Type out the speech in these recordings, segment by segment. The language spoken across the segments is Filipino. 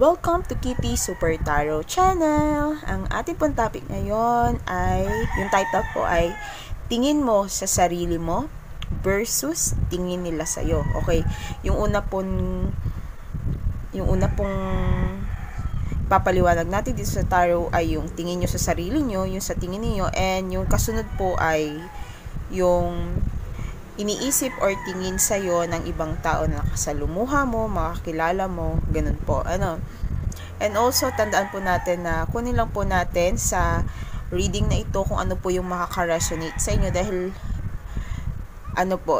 Welcome to Kitty Super Tarot Channel! Ang ating pong topic ngayon ay, yung title po ay, tingin mo sa sarili mo versus tingin nila sa'yo. Okay, yung una pong papaliwanag natin dito sa tarot ay yung tingin nyo sa sarili nyo, yung sa tingin niyo, and yung kasunod po ay yung iniisip or tingin sa'yo ng ibang tao na nakasalumuha mo, makakilala mo, ganun po. And also, tandaan po natin na kunin lang po natin sa reading na ito kung ano po yung makaka-resonate sa inyo dahil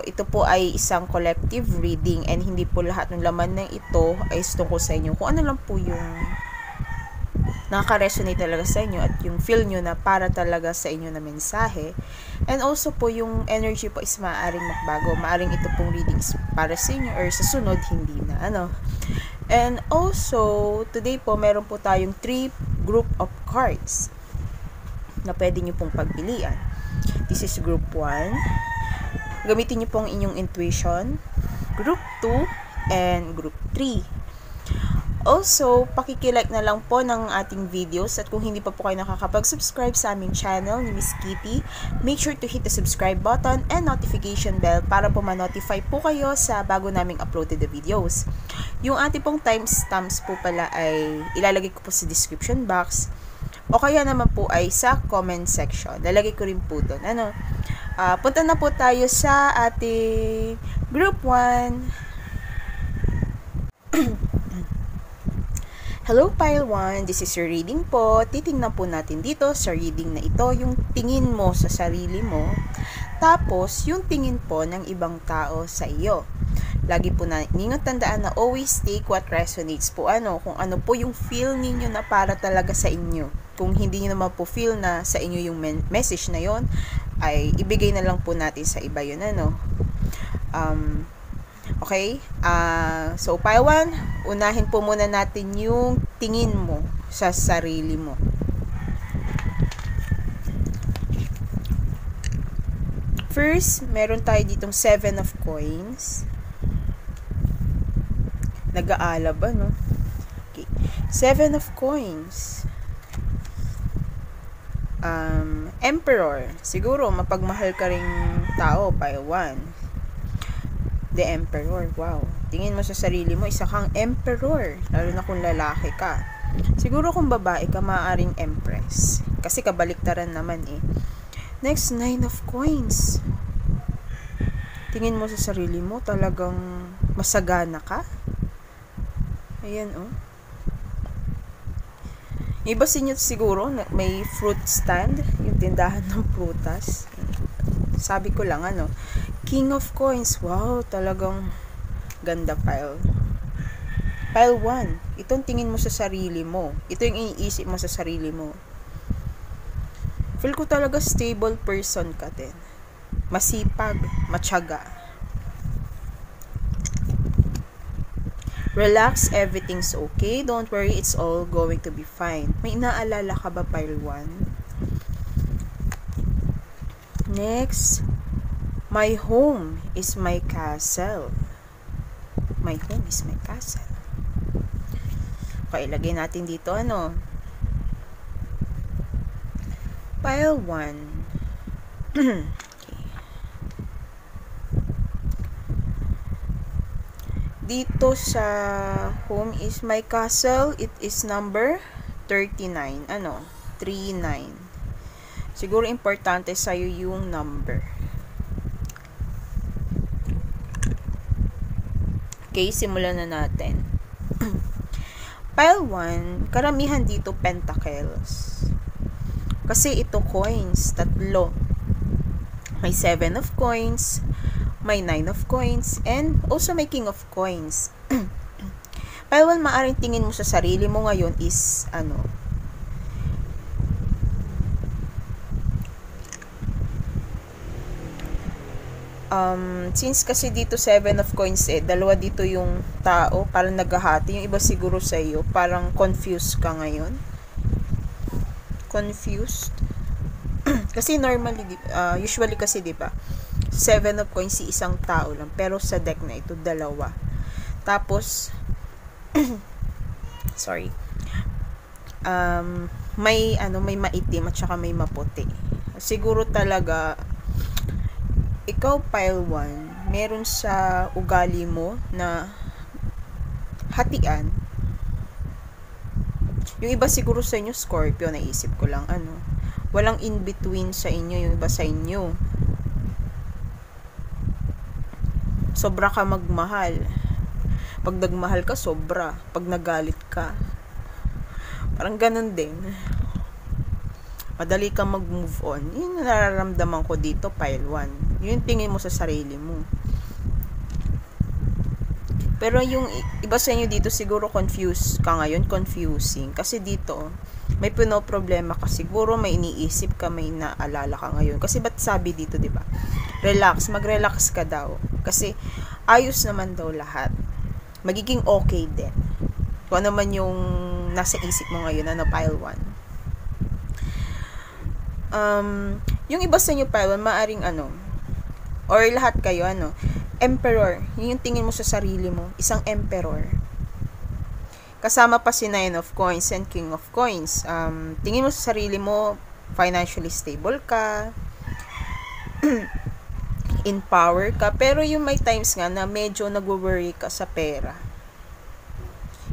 ito po ay isang collective reading and hindi po lahat ng laman ng ito ay tungkol sa inyo. Kung ano lang po yung nakaka-resonate talaga sa inyo at yung feel nyo na para talaga sa inyo na mensahe. And also po, yung energy po is maaaring magbago. Maaaring ito pong readings para sa inyo or sa sunod, hindi na. And also, today po, meron po tayong 3 group of cards na pwede nyo pong pagpilian. This is group 1. Gamitin nyo pong inyong intuition. Group 2 and group 3. Also, pakikilike na lang po ng ating videos at kung hindi pa po kayo nakakapag-subscribe sa aming channel ni Miss Kitty, make sure to hit the subscribe button and notification bell para po ma-notify po kayo sa bago naming uploaded the videos. Yung ating pong timestamps po pala ay ilalagay ko po sa description box o kaya naman po ay sa comment section. Lalagay ko rin po doon. Punta na po tayo sa ating group 1. Hello Pile 1, this is your reading po. Titingnan po natin dito sa reading na ito yung tingin mo sa sarili mo, tapos yung tingin po ng ibang tao sa iyo. Lagi po na ninyong tandaan na always take what resonates po kung ano po yung feel ninyo na para talaga sa inyo. Kung hindi niyo naman po feel na sa inyo yung message na yon, ay ibigay na lang po natin sa iba yun. Okay? So, Pile 1, unahin po muna natin yung tingin mo sa sarili mo. First, meron tayo ditong 7 of coins. Nag-aala ba, no? Okay. 7 of coins. Emperor. Siguro, mapagmahal ka ring tao, Pile 1. The Emperor. Wow. Tingin mo sa sarili mo, isa kang Emperor. Lalo na kung lalaki ka. Siguro kung babae ka, maaaring Empress. Kasi kabaliktaran naman Next, 9 of coins. Tingin mo sa sarili mo, talagang masagana ka. Ayan, Iba sa inyo siguro, may fruit stand, yung tindahan ng prutas. Sabi ko lang, King of coins. Wow, talagang ganda, Pile. Pile 1. Itong tingin mo sa sarili mo. Ito yung iniisip mo sa sarili mo. Feel ko talaga stable person ka din. Masipag, matyaga. Relax, everything's okay. Don't worry, it's all going to be fine. May inaalala ka ba, Pile 1? Next, my home is my castle. My home is my castle. Okay, ilagay natin dito, Pile 1. Okay. Dito sa home is my castle, it is number 39. 39. Siguro importante sa'yo yung number. Okay, simulan na natin. Pile 1, karamihan dito pentacles. Kasi ito coins, 3. May 7 of coins, may 9 of coins, and also may king of coins. Pile 1, maaaring tingin mo sa sarili mo ngayon is, since kasi dito 7 of coins dalawa dito yung tao, parang naghahati. Yung iba siguro sa iyo, parang confused ka ngayon. Confused. Kasi normally, usually kasi, di ba, 7 of coins si isang tao lang. Pero sa deck na ito, dalawa. Tapos, Sorry. May maitim at saka may maputi. Siguro talaga ikaw pile 1, meron sa ugali mo na hatian. Yung iba siguro sa inyo Scorpio, naisip ko lang walang in between sa inyo, yung iba sa inyo sobra ka magmahal. Pag nagmahal ka, sobra. Pag nagalit ka, parang ganun din. Madali kang mag-move on. Yun yung nararamdaman ko dito, pile 1. Yun yung tingin mo sa sarili mo. Pero yung iba sa inyo dito, siguro confused ka ngayon, confusing. Kasi dito, may problema ka. Siguro may iniisip ka, may naalala ka ngayon. Kasi ba't sabi dito, di ba? Relax, mag-relax ka daw. Kasi ayos naman daw lahat. Magiging okay din. Kung ano man yung nasa isip mo ngayon, pile 1. Yung iba sa inyo pile 1, maaring or lahat kayo, emperor. Yun yung tingin mo sa sarili mo. Isang emperor. Kasama pa si 9 of coins and king of coins. Tingin mo sa sarili mo, financially stable ka. In power ka. Pero yung may times nga na medyo nagwo-worry ka sa pera.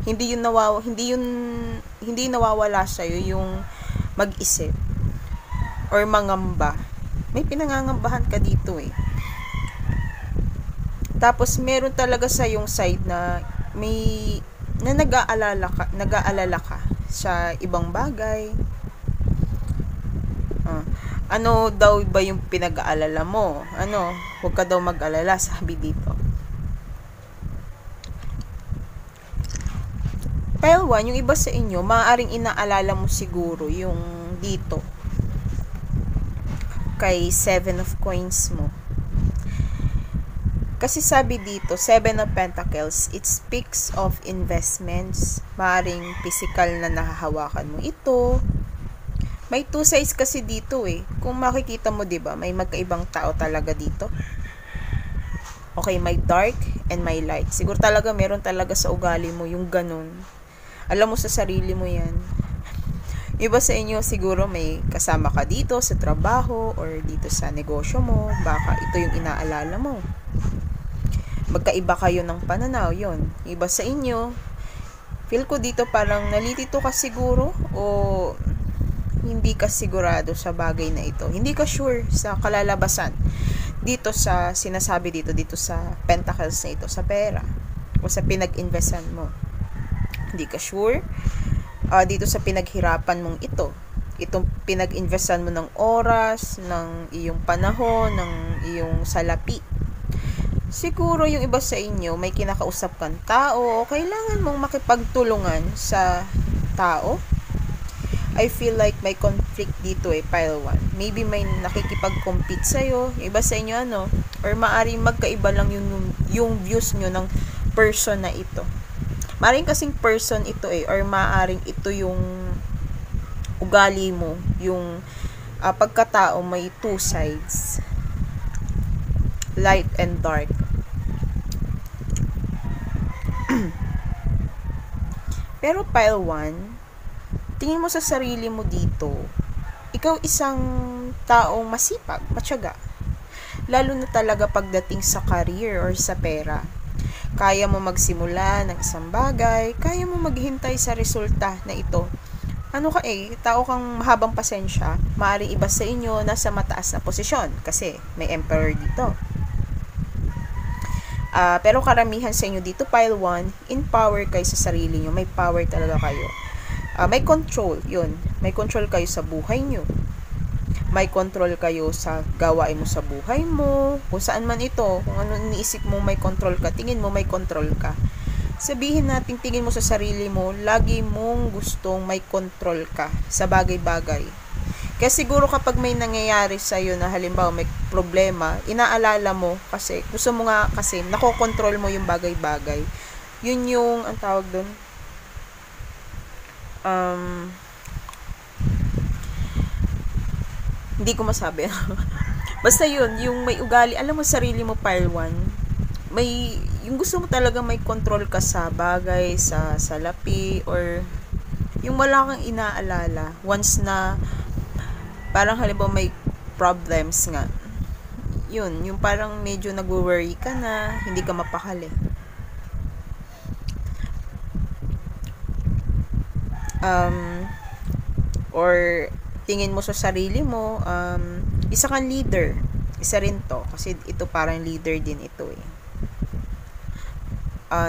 Hindi nawawala sa iyo yung mag-isip or mangamba. May pinangangambahan ka dito Tapos meron talaga sa yung side na nag-aalala ka sa ibang bagay. Ano daw ba yung pinag-aalala mo? Huwag ka daw mag-alala, sabi dito. Pile 1, yung iba sa inyo, maaaring inaalala mo siguro yung dito. Kay 7 of coins mo. Kasi sabi dito, 7 of Pentacles, it speaks of investments. Maaaring physical na nahahawakan mo ito. May two sides kasi dito Kung makikita mo, 'di ba, may magkaibang tao talaga dito. Okay, may dark and may light. Siguro talaga meron talaga sa ugali mo yung ganun. Alam mo sa sarili mo 'yan. Iba sa inyo siguro may kasama ka dito sa trabaho or dito sa negosyo mo, baka ito yung inaalala mo. Magkaiba kayo ng pananaw, 'yon. Iba sa inyo, feel ko dito parang nalilito ka siguro o hindi ka sigurado sa bagay na ito. Hindi ka sure sa kalalabasan dito sa sinasabi dito sa pentacles na ito, sa pera o sa pinag-investan mo. Hindi ka sure dito sa pinaghirapan mong ito. Itong pinag-investan mo ng oras, ng iyong panahon, ng iyong salapi. Siguro yung iba sa inyo may kinakausap kang tao o kailangan mong makipagtulungan sa tao. I feel like may conflict dito pile 1. Maybe may nakikipag-compete sa'yo. Yung iba sa inyo or maaaring magkaiba lang yung views nyo ng person na ito. Maaaring kasing person ito or maaaring ito yung ugali mo, yung pagkatao may two sides. Light and dark. Pero pile 1, tingin mo sa sarili mo dito, ikaw isang taong masipag, matyaga. Lalo na talaga pagdating sa career or sa pera. Kaya mo magsimula ng isang bagay, kaya mo maghintay sa resulta na ito. Tao kang mahabang pasensya, maaaring iba sa inyo nasa mataas na posisyon kasi may emperor dito. Pero karamihan sa inyo dito, pile 1, in power kayo sa sarili nyo, may power talaga kayo. May control, yun. May control kayo sa buhay nyo. May control kayo sa gawain mo sa buhay mo. Kung saan man ito, kung ano iniisip mo may control ka, tingin mo may control ka. Sabihin natin, tingin mo sa sarili mo, lagi mong gustong may control ka sa bagay-bagay. Kaya siguro kapag may nangyayari sa'yo na halimbawa may problema, inaalala mo kasi, gusto mo nga kasi, nakokontrol mo yung bagay-bagay. Yun yung, ang tawag dun, hindi ko masabi. Basta yun, yung may ugali, alam mo sarili mo pile 1, yung gusto mo talaga may control ka sa bagay, sa salapi, or yung wala kang inaalala once na parang halimbawa may problems nga, yun, yung parang medyo nag-worry ka na, hindi ka mapakali. Or tingin mo sa sarili mo, isa kang leader. Isa rin to, kasi ito parang leader din ito eh.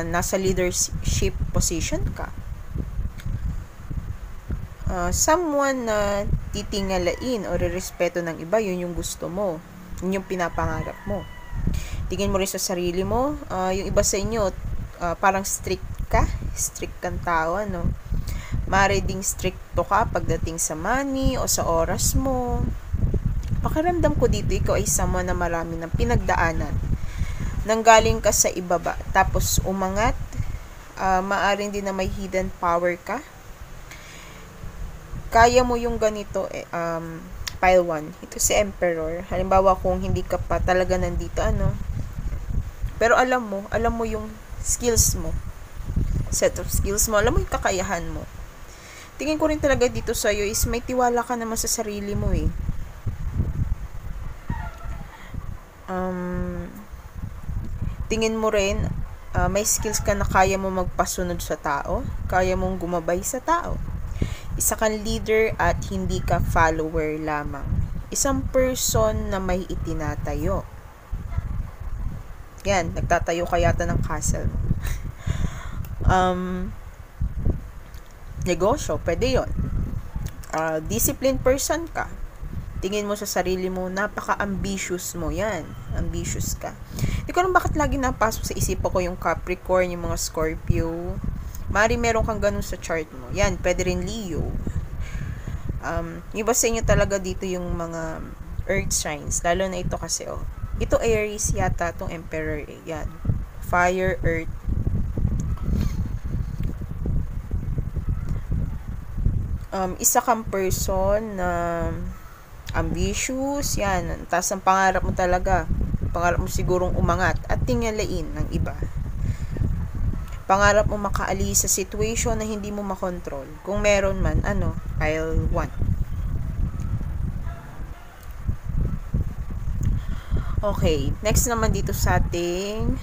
Nasa leadership position ka. Someone na titingalain o respeto ng iba, yun yung gusto mo. Yun yung pinapangarap mo. Tingin mo rin sa sarili mo, yung iba sa inyo, parang strict kang tao, no? Maaari ding stricto ka pagdating sa money o sa oras mo. Pakiramdam ko dito, ikaw ay someone na marami ng pinagdaanan. Nanggaling ka sa ibaba, tapos umangat, maaring din na may hidden power ka. Kaya mo yung ganito, pile 1. Ito si Emperor. Halimbawa kung hindi ka pa talaga nandito, pero alam mo yung skills mo. Set of skills mo. Alam mo yung kakayahan mo. Tingin ko rin talaga dito sa'yo is may tiwala ka naman sa sarili mo eh. Tingin mo rin, may skills ka na kaya mo magpasunod sa tao. Kaya mong gumabay sa tao. Isa kang leader at hindi ka follower lamang. Isang person na may itinatayo. Yan, nagtatayo ka yata ng castle. Negosyo, pwede yun. Disciplined person ka. Tingin mo sa sarili mo, napaka-ambitious mo. Yan, ambitious ka. Hindi ko alam bakit lagi napasok sa isipan ko yung Capricorn, yung mga Scorpio. Mari meron kang ganun sa chart mo. Yan, pwede rin Leo. Iba sa inyo talaga dito yung mga earth signs. Lalo na ito kasi, ito Aries yata, itong Emperor. Yan. Fire, earth. Isa kang person na ambitious. Yan. Taas ang pangarap mo talaga. Pangarap mo sigurong umangat at tingalain ng iba. Pangarap mo makaalis sa situation na hindi mo makontrol. Kung meron man, pile 1. Okay, next naman dito sa ating,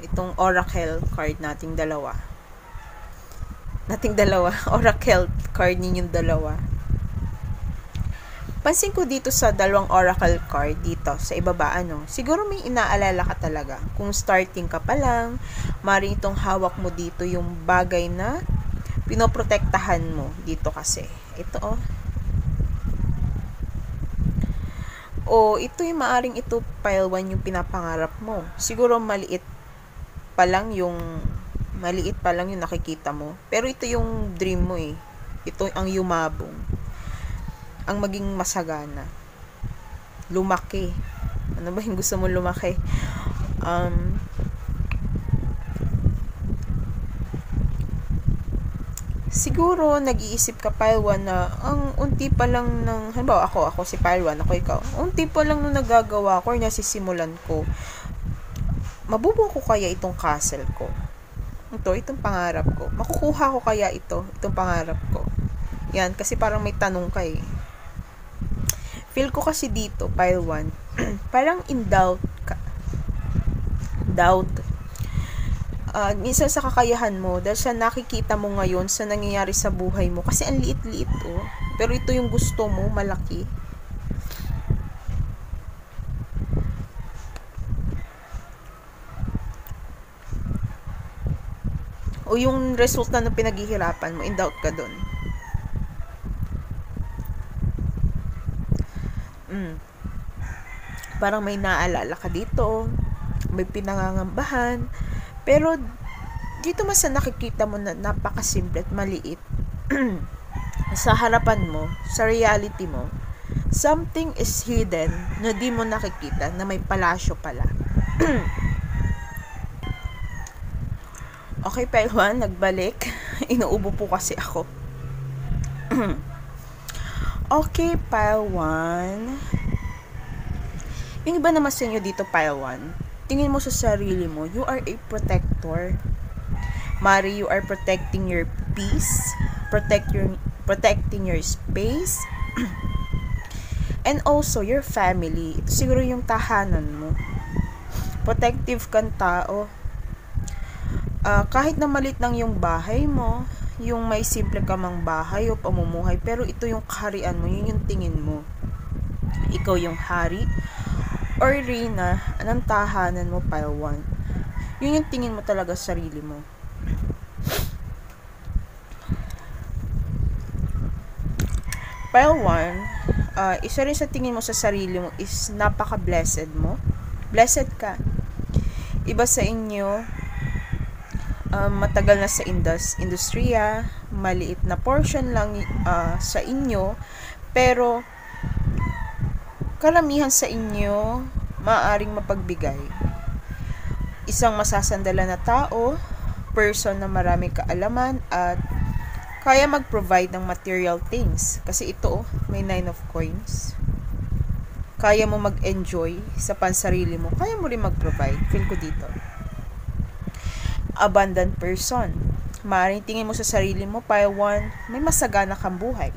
itong oracle card nating dalawa. Oracle card ninyong dalawa. Pansin ko dito sa dalawang oracle card dito sa ibaba, siguro may inaalala ka talaga. Kung starting ka pa lang, maaaring itong hawak mo dito yung bagay na pinoprotektahan mo dito kasi. Ito, ito yung maaaring ito pile 1 yung pinapangarap mo. Siguro maliit pa lang yung nakikita mo. Pero ito yung dream mo eh. Ito ang yumabong. Ang maging masagana. Lumaki. Ano ba yung gusto mo lumaki? Siguro, nag-iisip ka, pile 1, na ang unti pa lang ng, halimbawa ako si pile 1, ako ikaw, unti pa lang nung nagagawa ko, or nasisimulan ko, mabubuo ko kaya itong castle ko? Itong pangarap ko. Makukuha ko kaya itong pangarap ko? Yan, kasi parang may tanong ka eh. Feel ko kasi dito, pile 1, parang in doubt ka. Minsan sa kakayahan mo, dahil sa nakikita mo ngayon, sa nangyayari sa buhay mo, kasi ang liit-liit pero ito yung gusto mo, malaki. O yung resulta ng pinaghihirapan mo, in doubt ka dun. Parang may naalala ka dito, may pinangangambahan, pero dito mas nakikita mo na napakasimple at maliit. Sa harapan mo, sa reality mo, something is hidden na di mo nakikita, na may palasyo pala. Okay, pile 1, nagbalik. Inuubo po kasi ako. Okay, pile 1. Yung iba naman sa inyo dito, pile 1, tingin mo sa sarili mo, you are a protector. Mari, you are protecting your peace, protecting your space, and also your family. Ito siguro yung tahanan mo. Protective kang tao. Kahit na malit lang yung bahay mo, yung may simple ka mang bahay o pamumuhay, pero ito yung kaharian mo, yun yung tingin mo. Ikaw yung hari or reyna ng tahanan mo, pile 1. Yun yung tingin mo talaga sa sarili mo. Pile 1, isa rin sa tingin mo sa sarili mo is napaka-blessed mo. Blessed ka. Iba sa inyo, matagal na sa industriya, maliit na portion lang sa inyo, pero karamihan sa inyo maaaring mapagbigay. Isang masasandalan na tao, person na maraming kaalaman at kaya mag-provide ng material things. Kasi ito, may 9 of coins. Kaya mo mag-enjoy sa pansarili mo. Kaya mo rin mag-provide. Feel ko dito. Abundant person. Maaaring tingin mo sa sarili mo, pile 1, may masagana kang buhay.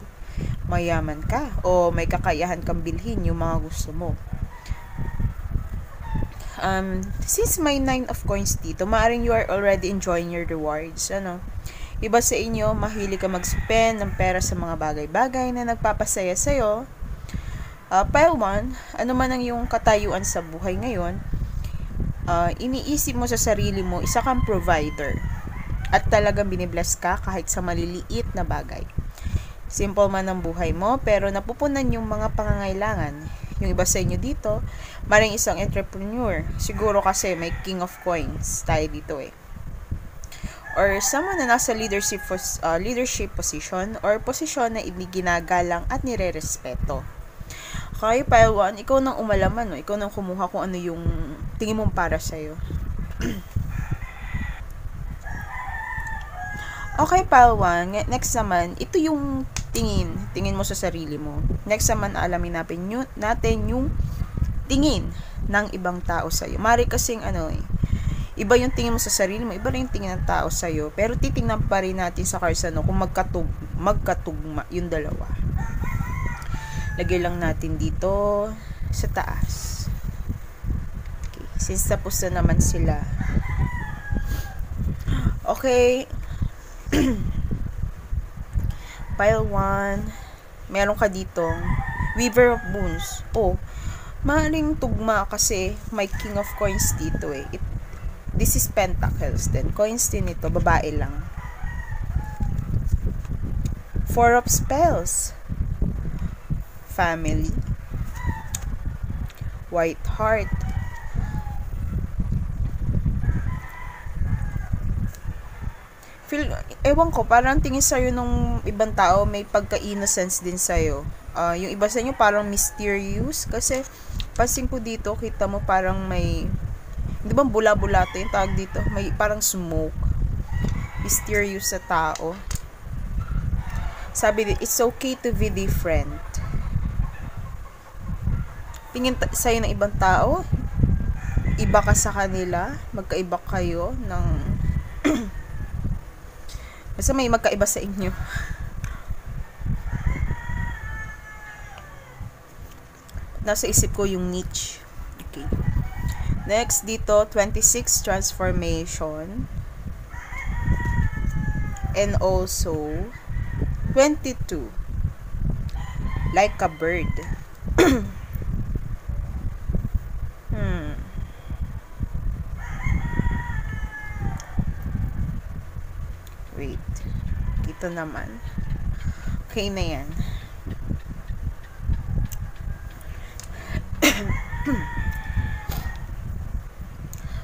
Mayaman ka o may kakayahan kang bilhin yung mga gusto mo. Since may 9 of coins dito, maaaring you are already enjoying your rewards. Iba sa inyo, mahilig ka mag-spend ng pera sa mga bagay-bagay na nagpapasaya sa'yo. Pile 1, ano man ang iyong katayuan sa buhay ngayon, iniisip mo sa sarili mo, isa kang provider. At talagang binibless ka kahit sa maliliit na bagay. Simple man ang buhay mo, pero napupunan yung mga pangangailangan. Yung iba sa inyo dito, maring isang entrepreneur. Siguro kasi may king of coins tayo dito . Or someone na nasa leadership position or posisyon na ginagalang at nire-respeto. Okay, pile 1, ikaw nang umalaman, ikaw nang kumuha kung ano yung tingin mo para sa'yo. Okay, pile 1, next naman, ito yung tingin mo sa sarili mo. Next naman, alamin natin yung tingin ng ibang tao sa'yo. Mari kasing iba yung tingin mo sa sarili mo, iba rin yung tingin ng tao sa'yo, pero titingnan pa rin natin sa cards kung magkatugma yung dalawa. Lagay lang natin dito sa taas. Okay, since tapos na naman sila. Okay. Pile 1, meron ka ditong Weaver of Boons. Maaaring tugma kasi may King of Coins dito . This is Pentacles din. Coins din ito. Babae lang. 4 of Spells. Family. White Heart. Ewan ko, parang tingin sa'yo nung ibang tao, may pagka-innocence din sa'yo. Yung iba sa inyo parang mysterious. Kasi, pansin ko dito, kita mo parang may... Di ba bula-bula ito yung tawag dito? May parang smoke. Mysterious sa tao. Sabi din, it's okay to be different. Tingin sa'yo ng ibang tao, iba ka sa kanila, magkaiba kayo ng... Basta may magkaiba sa inyo. Nasa isip ko yung niche. Okay. Next, dito, 26, transformation. And also, 22, like a bird. Wait. Dito naman. Okay na yan.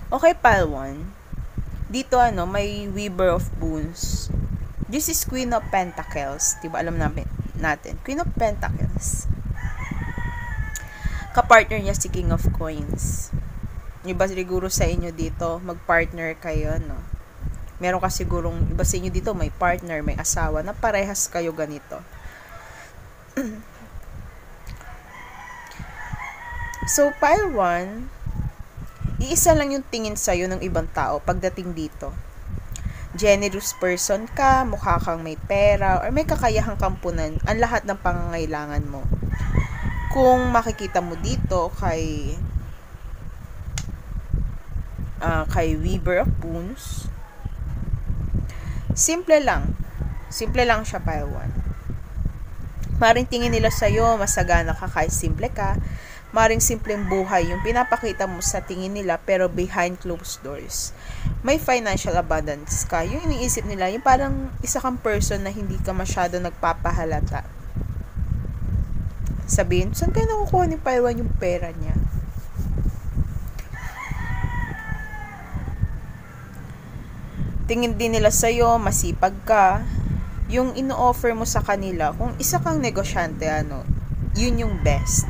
Okay, pile 1. Dito, may Weaver of Boons. This is Queen of Pentacles. Diba, alam natin. Queen of Pentacles. Kapartner niya si King of Coins. Iba siguro sa inyo dito, mag-partner kayo, Meron ka sigurong, iba sa inyo dito, may partner, may asawa, na parehas kayo ganito. So, pile 1, iisa lang yung tingin sa'yo ng ibang tao pagdating dito. Generous person ka, mukha kang may pera, or may kakayahang kampunan ang lahat ng pangangailangan mo. Kung makikita mo dito kay Weaver of Boons, simple lang siya, pile 1. Maring tingin nila sa'yo, masagana ka kahit simple ka. Maring simpleng buhay yung pinapakita mo sa tingin nila, pero behind closed doors may financial abundance ka. Yung iniisip nila, yung parang isa kang person na hindi ka masyado nagpapahalata. Sabihin, saan kayo nakukuha ni Paiwan yung pera niya? Tingin din nila sa'yo, masipag ka. Yung ino-offer mo sa kanila, kung isa kang negosyante, yun yung best.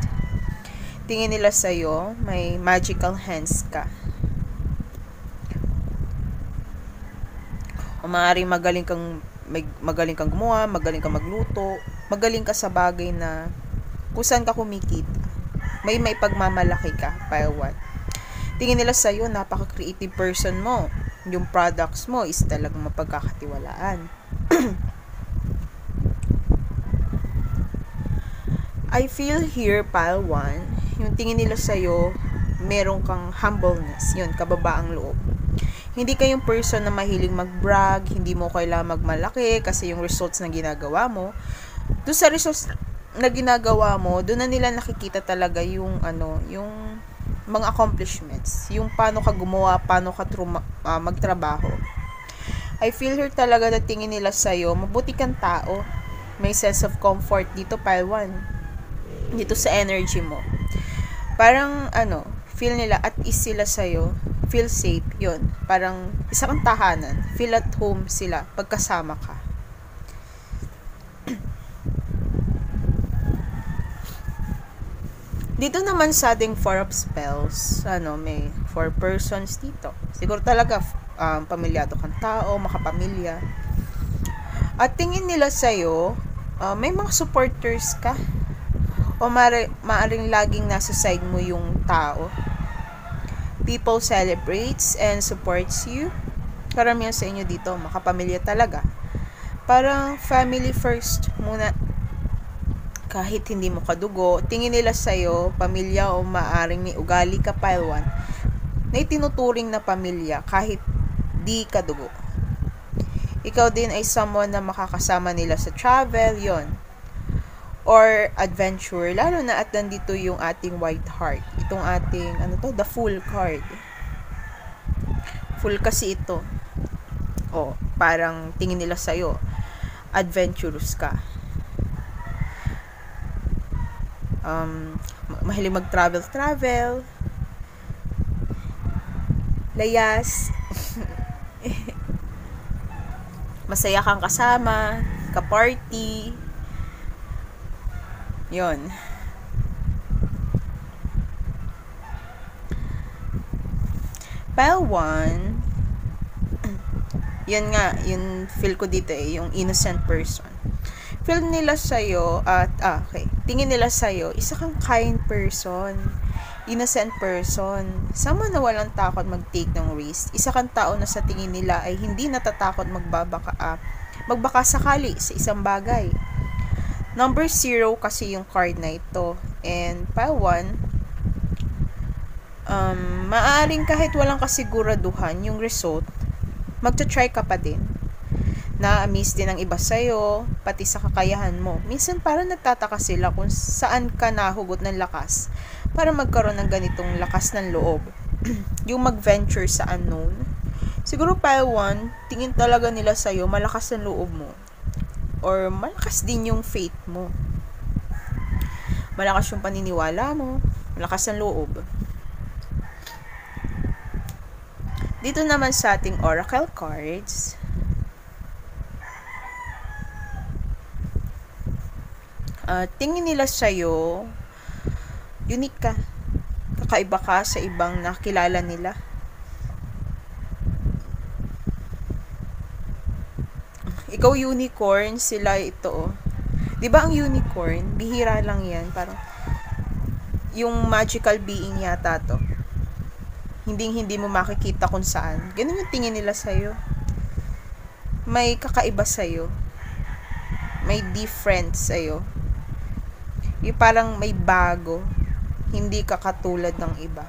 Tingin nila sa'yo, may magical hands ka. O maaaring magaling kang gumawa, magaling kang magluto, magaling ka sa bagay na kung saan ka kumikita. May pagmamalaki ka, Paiwan. Tingin nila sa'yo, napaka-creative person mo. Yung products mo is talagang mapagkakatiwalaan. I feel here, pile 1, yung tingin nila sa'yo, meron kang humbleness, yun, kababaang loob. Hindi kayong person na mahiling mag-brag, hindi mo kailangan magmalaki kasi yung results na ginagawa mo. Doon sa results na ginagawa mo, doon na nila nakikita talaga yung yung mga accomplishments, yung paano ka gumawa, paano ka magtrabaho. I feel here talaga na tingin nila sa'yo, mabuti kang tao. May sense of comfort dito, pile 1. Dito sa energy mo. Parang, feel nila at ease sila sa'yo. Feel safe, yun. Parang, isa kang tahanan. Feel at home sila pagkasama ka. Dito naman sa ating 4 of spells, may 4 persons dito. Siguro talaga, pamilyado kang tao, makapamilya. At tingin nila sa'yo, may mga supporters ka. O maaring laging nasa side mo yung tao. People celebrates and supports you. Karamihan sa inyo dito, makapamilya talaga. Parang family first muna. Kahit hindi mo kadugo, tingin nila sa'yo, pamilya o maaring may ugali ka, pile 1, na itinuturing na pamilya kahit di kadugo. Ikaw din ay someone na makakasama nila sa travel, yon, or adventure, lalo na at nandito yung ating white heart. Itong ating, the Fool card. Fool kasi ito. Parang tingin nila sa'yo, adventurous ka. Mahilig mag-travel. Layas. Masaya kang kasama, ka-party. Yon. Pile 1, yan nga, yung feel ko dito yung innocent person. Feel nila sa'yo, tingin nila sa'yo, isa kang kind person, innocent person, someone na walang takot mag-take ng risk, isa kang tao na sa tingin nila ay hindi natatakot magbaka sakali sa isang bagay. Number 0 kasi yung card na ito. And pile 1, maaaring kahit walang kasiguraduhan yung result, magta-try ka pa din. Na-amaze din ang iba sa'yo, pati sa kakayahan mo. Minsan parang nagtataka sila kung saan ka nahugot ng lakas para magkaroon ng ganitong lakas ng loob. Yung mag-venture sa unknown. Siguro pile 1, tingin talaga nila sa'yo, malakas ang loob mo. Or malakas din yung faith mo. Malakas yung paniniwala mo. Malakas ang loob. Dito naman sa ating oracle cards, tingin nila sa'yo, unique ka. Kakaiba ka sa ibang nakilala nila. Ikaw unicorn, sila ito. 'Di ba ang unicorn, bihira lang 'yan, parang yung magical being yata to. hindi mo makikita kung saan. Ganun yung tingin nila sa'yo. May kakaiba sa'yo. May different sa'yo. Yung parang may bago. Hindi ka katulad ng iba.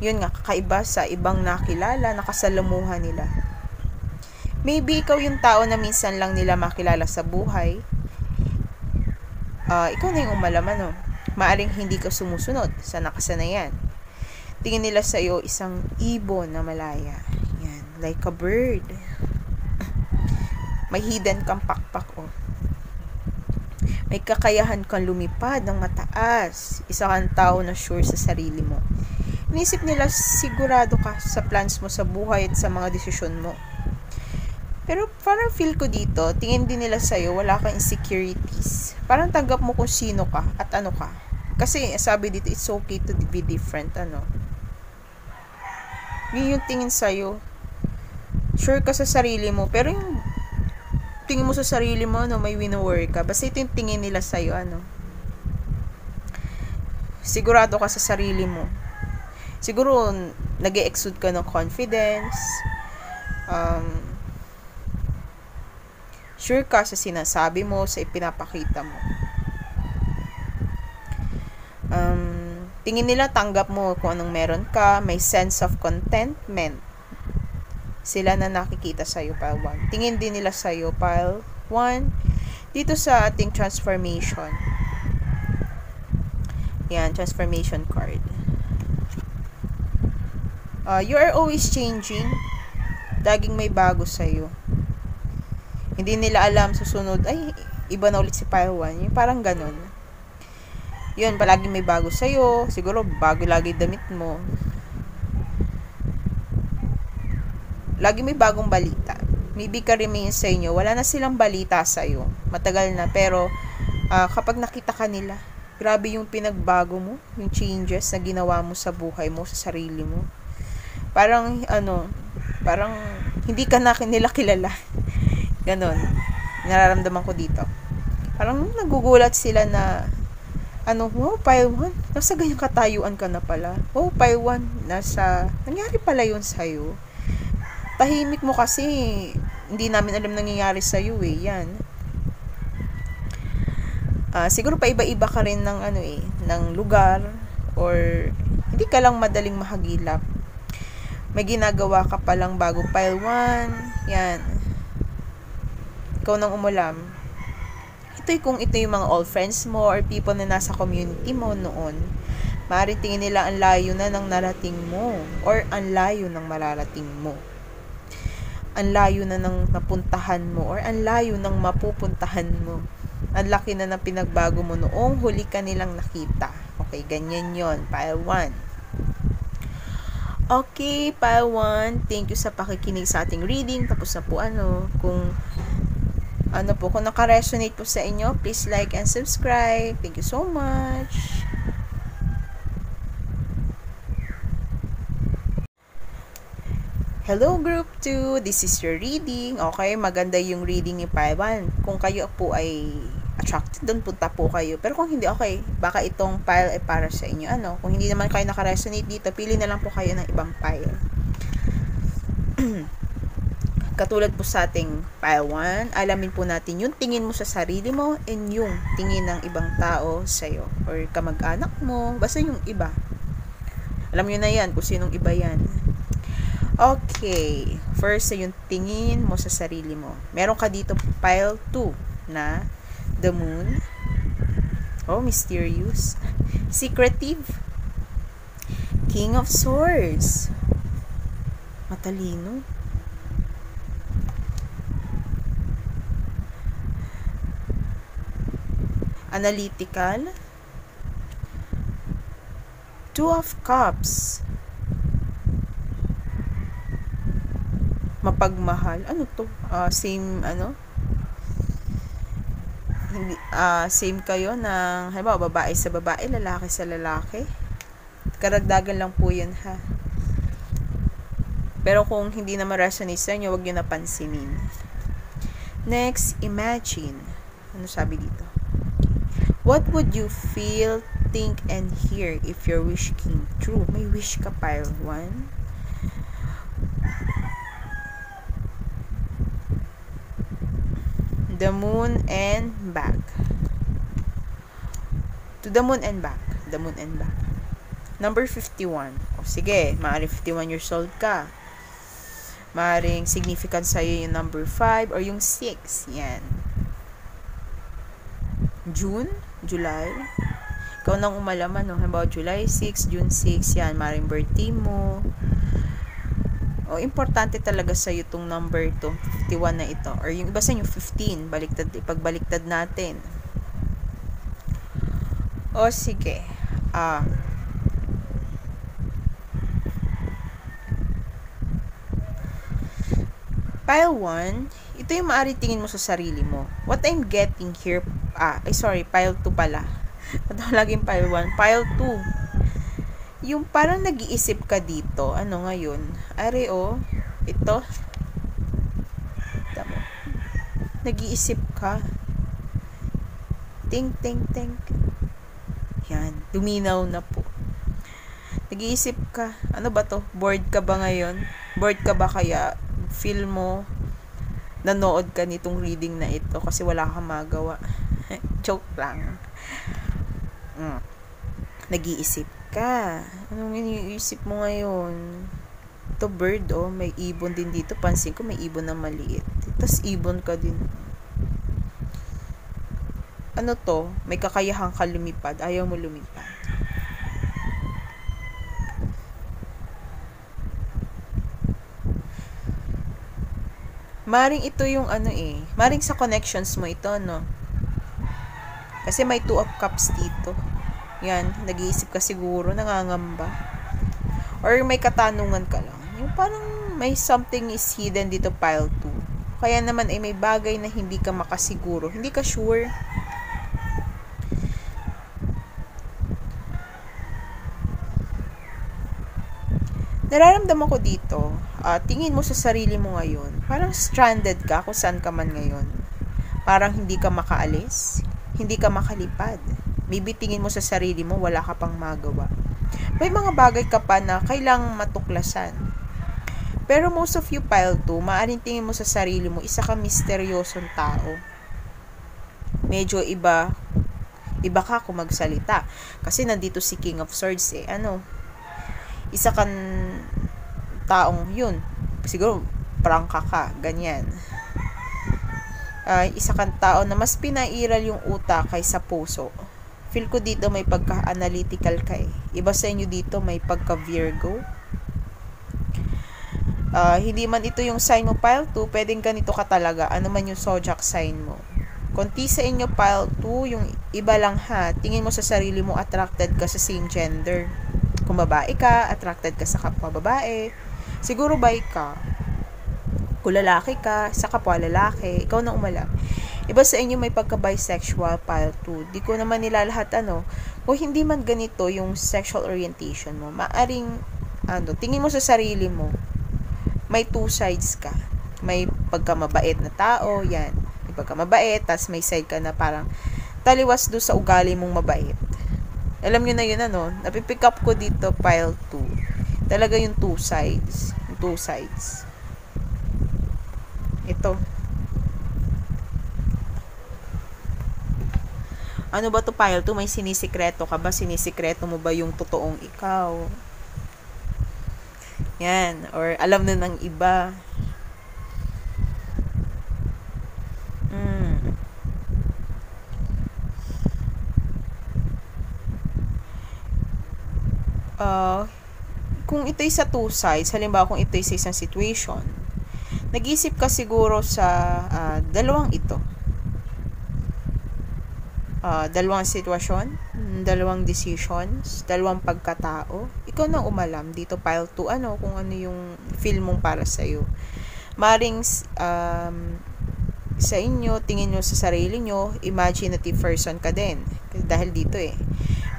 Yun nga, kakaiba sa ibang nakilala, nakasalamuhan nila. Maybe ikaw yung tao na minsan lang nila makilala sa buhay. Ikaw na yung umalaman, no? Maaring hindi ka sumusunod sa nakasanayan. Tingin nila sa iyo isang ibon na malaya. Yan, like a bird. May hidden kang pakpak, oh. May kakayahan kang lumipad ng mataas. Isa kang tao na sure sa sarili mo. Inisip nila sigurado ka sa plans mo sa buhay at sa mga desisyon mo. Pero parang feel ko dito, tingin din nila sa'yo, wala kang insecurities. Parang tanggap mo kung sino ka at ano ka. Kasi sabi dito, it's okay to be different, ano. Yun yung tingin sa'yo. Sure ka sa sarili mo, pero yung tingin mo sa sarili mo, no, may wino-worry ka. Basta ito yung tingin nila sa'yo, ano. Sigurado ka sa sarili mo. Siguro, nag-e-exude ka ng confidence. Sure ka sa sinasabi mo, sa ipinapakita mo. Tingin nila tanggap mo kung anong meron ka, may sense of contentment. Sila na nakikita sa'yo, pile 1. Tingin din nila sa'yo, pile 1. Dito sa ating transformation. Yan, transformation card. You are always changing. Laging may bago sa'yo. Hindi nila alam susunod, ay, iba na ulit si pile 1. Yung parang ganun. Yun, palaging may bago sa'yo. Siguro, bago lagi damit mo. Lagi may bagong balita. Maybe ka remain sa inyo, wala na silang balita sa'yo. Matagal na, pero kapag nakita ka nila, grabe yung pinagbago mo, yung changes na ginawa mo sa buhay mo, sa sarili mo. Parang, parang hindi ka na nila kilala. Ganon. Nararamdaman ko dito. Parang nagugulat sila na, wow, pile 1, nasa ganyang katayuan ka na pala. Wow, pile 1, nangyari pala yun sa'yo. Tahimik mo kasi, hindi namin alam nangyayari sa'yo eh, yan. Siguro pa iba-iba ka rin ng ng lugar, or hindi ka lang madaling mahagilap. May ginagawa ka palang bago pile 1, yan. Ikaw nang umulam. Kung ito yung mga old friends mo, or people na nasa community mo noon, maaaring tingin nila ang layo na ng narating mo, or ang layo ng mararating mo. Ang layo na ng napuntahan mo, or ang layo ng mapupuntahan mo. Ang laki na ng pinagbago mo noong huli ka nilang nakita. Okay, ganyan yon, pile 1. Okay, pile 1, thank you sa pakikinig sa ating reading. Tapos na po kung naka-resonate po sa inyo, please like and subscribe. Thank you so much. Hello Group 2, this is your reading. Okay, maganda yung reading ni pile 1. Kung kayo po ay attracted doon, punta po kayo. Pero kung hindi, okay, baka itong pile ay para sa inyo. Kung hindi naman kayo naka-resonate dito, pili na lang po kayo ng ibang pile. Katulad po sa ating pile 1, alamin po natin yung tingin mo sa sarili mo and yung tingin ng ibang tao sa'yo. Or kamag-anak mo, basta yung iba. Alam nyo na yan kung sinong iba yan. Okay, first yung tingin mo sa sarili mo. Meron ka dito pile 2 na the moon. Oh, mysterious. Secretive. King of Swords. Matalino. Analytical. Two of Cups. Mapagmahal. Ano to? Same, hindi, same kayo ng, halimbawa, babae sa babae, lalaki sa lalaki. Karagdagan lang po yun, ha? Pero kung hindi na ma-resonate sa inyo, huwag nyo napansinin. Next, imagine. Ano sabi dito? What would you feel think and hear if your wish came true. May wish ka, pile 1. The moon and back. To the moon and back. The moon and back. Number 51. O sige, maaaring 51 years old ka. Maaaring significant sa'yo yung number 5 or yung 6. Yan. June, July. Ikaw nang umalaman, no? Halimbawa, July 6, June 6. Yan, maaaring birthday mo. O, importante talaga sa'yo itong number to, 51 na ito. Or yung iba sa inyo, 15. Baliktad, ipagbaliktad natin. O, sige. Pile 1, ito yung maaari tingin mo sa sarili mo. What I'm getting here, pile 2 pala. Laging pile 1. Pile 2. Yung parang nag-iisip ka dito, ano ngayon? Ito. Tama. Nag-iisip ka. Think. Yan, duminaw na po. Nag-iisip ka, ano ba to? Bored ka ba ngayon? Bored ka ba kaya feel mo nanood ka nitong reading na ito kasi wala kang magawa? Joke lang. Nag-iisip ka. Anong iniisip mo ngayon? Ito bird, may ibon din dito. Pansin ko may ibon na maliit. Tapos ibon ka din. Ano to? May kakayahan ka lumipad. Ayaw mo lumipad. Maring ito yung maring sa connections mo ito, no? Kasi may 2 of cups dito. Yan, nag-iisip ka siguro, nangangamba. Or may katanungan ka lang. Yung parang may something is hidden dito, pile 2. Kaya naman may bagay na hindi ka makasiguro. Hindi ka sure. Nararamdaman ko dito, tingin mo sa sarili mo ngayon, parang stranded ka kung saan ka man ngayon. Parang hindi ka makaalis, hindi ka makalipad. Maybe tingin mo sa sarili mo, wala ka pang magawa. May mga bagay ka pa na kailangang matuklasan. Pero most of you, pile 2, maaaring tingin mo sa sarili mo, isa ka misteryosong tao. Medyo iba ka kung magsalita. Kasi nandito si King of Swords isa kang taong yun. Siguro, prangka ka, ganyan. Isa kang tao na mas pinairal yung utak kaysa puso. Feel ko dito may pagka-analytical ka Iba sa inyo dito may pagka-Virgo. Hindi man ito yung sign mo, pile 2, pwedeng ganito ka talaga. Ano man yung zodiac sign mo. Kunti sa inyo, pile 2, yung iba lang tingin mo sa sarili mo, attracted ka sa same gender. Kung babae ka, attracted ka sa kapwa babae. Siguro bi ka. Kung lalaki ka, sa kapwa lalaki. Ikaw na umalam. Iba sa inyo may pagka-bisexual, pile 2. Di ko naman nilalahat kung hindi man ganito yung sexual orientation mo, maaring tingin mo sa sarili mo, may 2 sides ka. May pagkamabait na tao, yan. May pagkamabait, tas may side ka na parang taliwas do sa ugali mong mabait. Alam nyo na yun, napipick up ko dito, pile 2. Talaga yung 2 sides. Yung 2 sides. Ito. Ano ba to, pile 2? May sinisikreto ka ba? Sinisikreto mo ba yung totoong ikaw? Yan. Or alam na ng iba. Kung ito'y sa 2 sides, halimbawa kung ito'y sa isang situation, nag-isip ka siguro sa dalawang ito. Dalawang sitwasyon, dalawang decisions, dalawang pagkatao. Ikaw nang umalam dito, pile 2, kung ano yung feel mong para sa'yo. Maring sa inyo, tingin nyo sa sarili nyo, imaginative person ka din. Dahil dito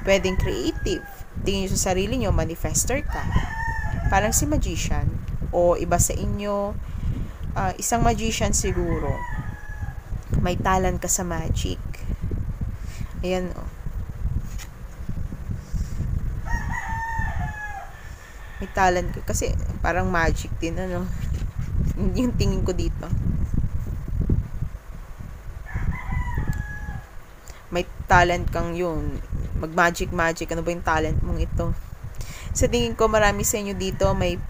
pwedeng creative. Tingin nyo sa sarili nyo, manifester ka. Parang si magician. O iba sa inyo, isang magician siguro. May talent ka sa magic. Ayan, May talent ka. Kasi parang magic din, ano. Yung tingin ko dito. May talent kang yun. Mag-magic. Ano ba yung talent mong ito? Sa tingin ko, marami sa inyo dito may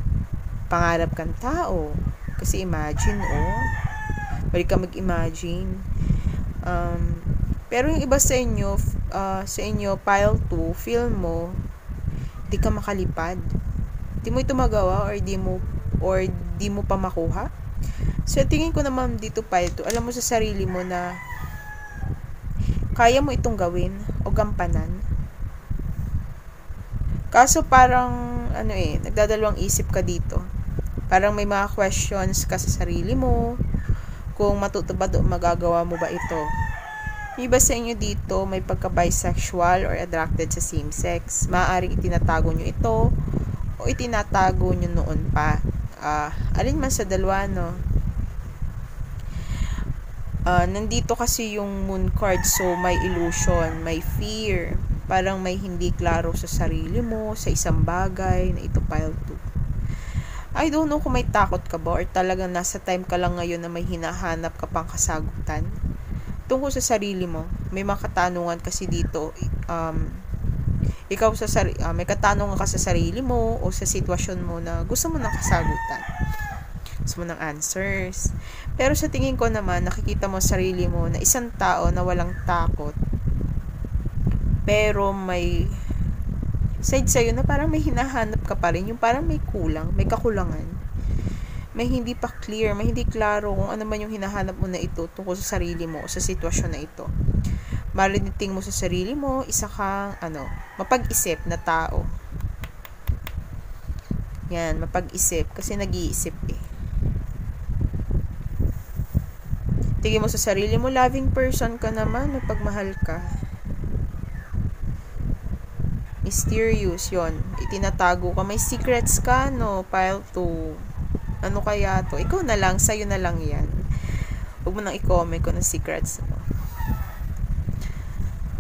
pangarap kang tao. Kasi imagine, balik ka mag-imagine. Pero yung iba sa inyo, pile 2, feel mo, di ka makalipad. Di mo ito magawa or di mo pa makuha. So, tingin ko naman dito, pile 2, alam mo sa sarili mo na kaya mo itong gawin o gampanan. Kaso parang, nagdadalawang isip ka dito. Parang may mga questions ka sa sarili mo, kung matutupad o magagawa mo ba ito. Yung iba sa inyo dito, may pagka-bisexual or attracted sa same sex. Maaaring itinatago nyo ito o itinatago nyo noon pa. Alin man sa dalawa, no? Nandito kasi yung moon card, so may illusion, may fear. Parang may hindi klaro sa sarili mo, sa isang bagay na ito pile 2. I don't know kung may takot ka ba or talagang nasa time ka lang ngayon na may hinahanap ka pang kasagutan tungkol sa sarili mo. May mga katanungan kasi dito. Ikaw may katanungan ka sa sarili mo o sa sitwasyon mo na gusto mo ng kasagutan. Gusto mo ng answers. Pero sa tingin ko naman, nakikita mo sarili mo na isang tao na walang takot. Pero may side sa'yo na parang may hinahanap ka pa rin. Yung parang may kulang, may kakulangan. May hindi pa clear, may hindi klaro kung ano man yung hinahanap mo na ito tungkol sa sarili mo o sa sitwasyon na ito. Mariniting mo sa sarili mo, isa kang, mapag-isip na tao. Yan, mapag-isip. Kasi nag-iisip eh. Tingin mo sa sarili mo, loving person ka naman, mapagmahal ka. Mysterious, yon. Itinatago ka. May secrets ka, no? Pile 2. Ano kaya to? Ikaw na lang, sa'yo na lang yan. Huwag mo nang i-comment ko ng secrets mo.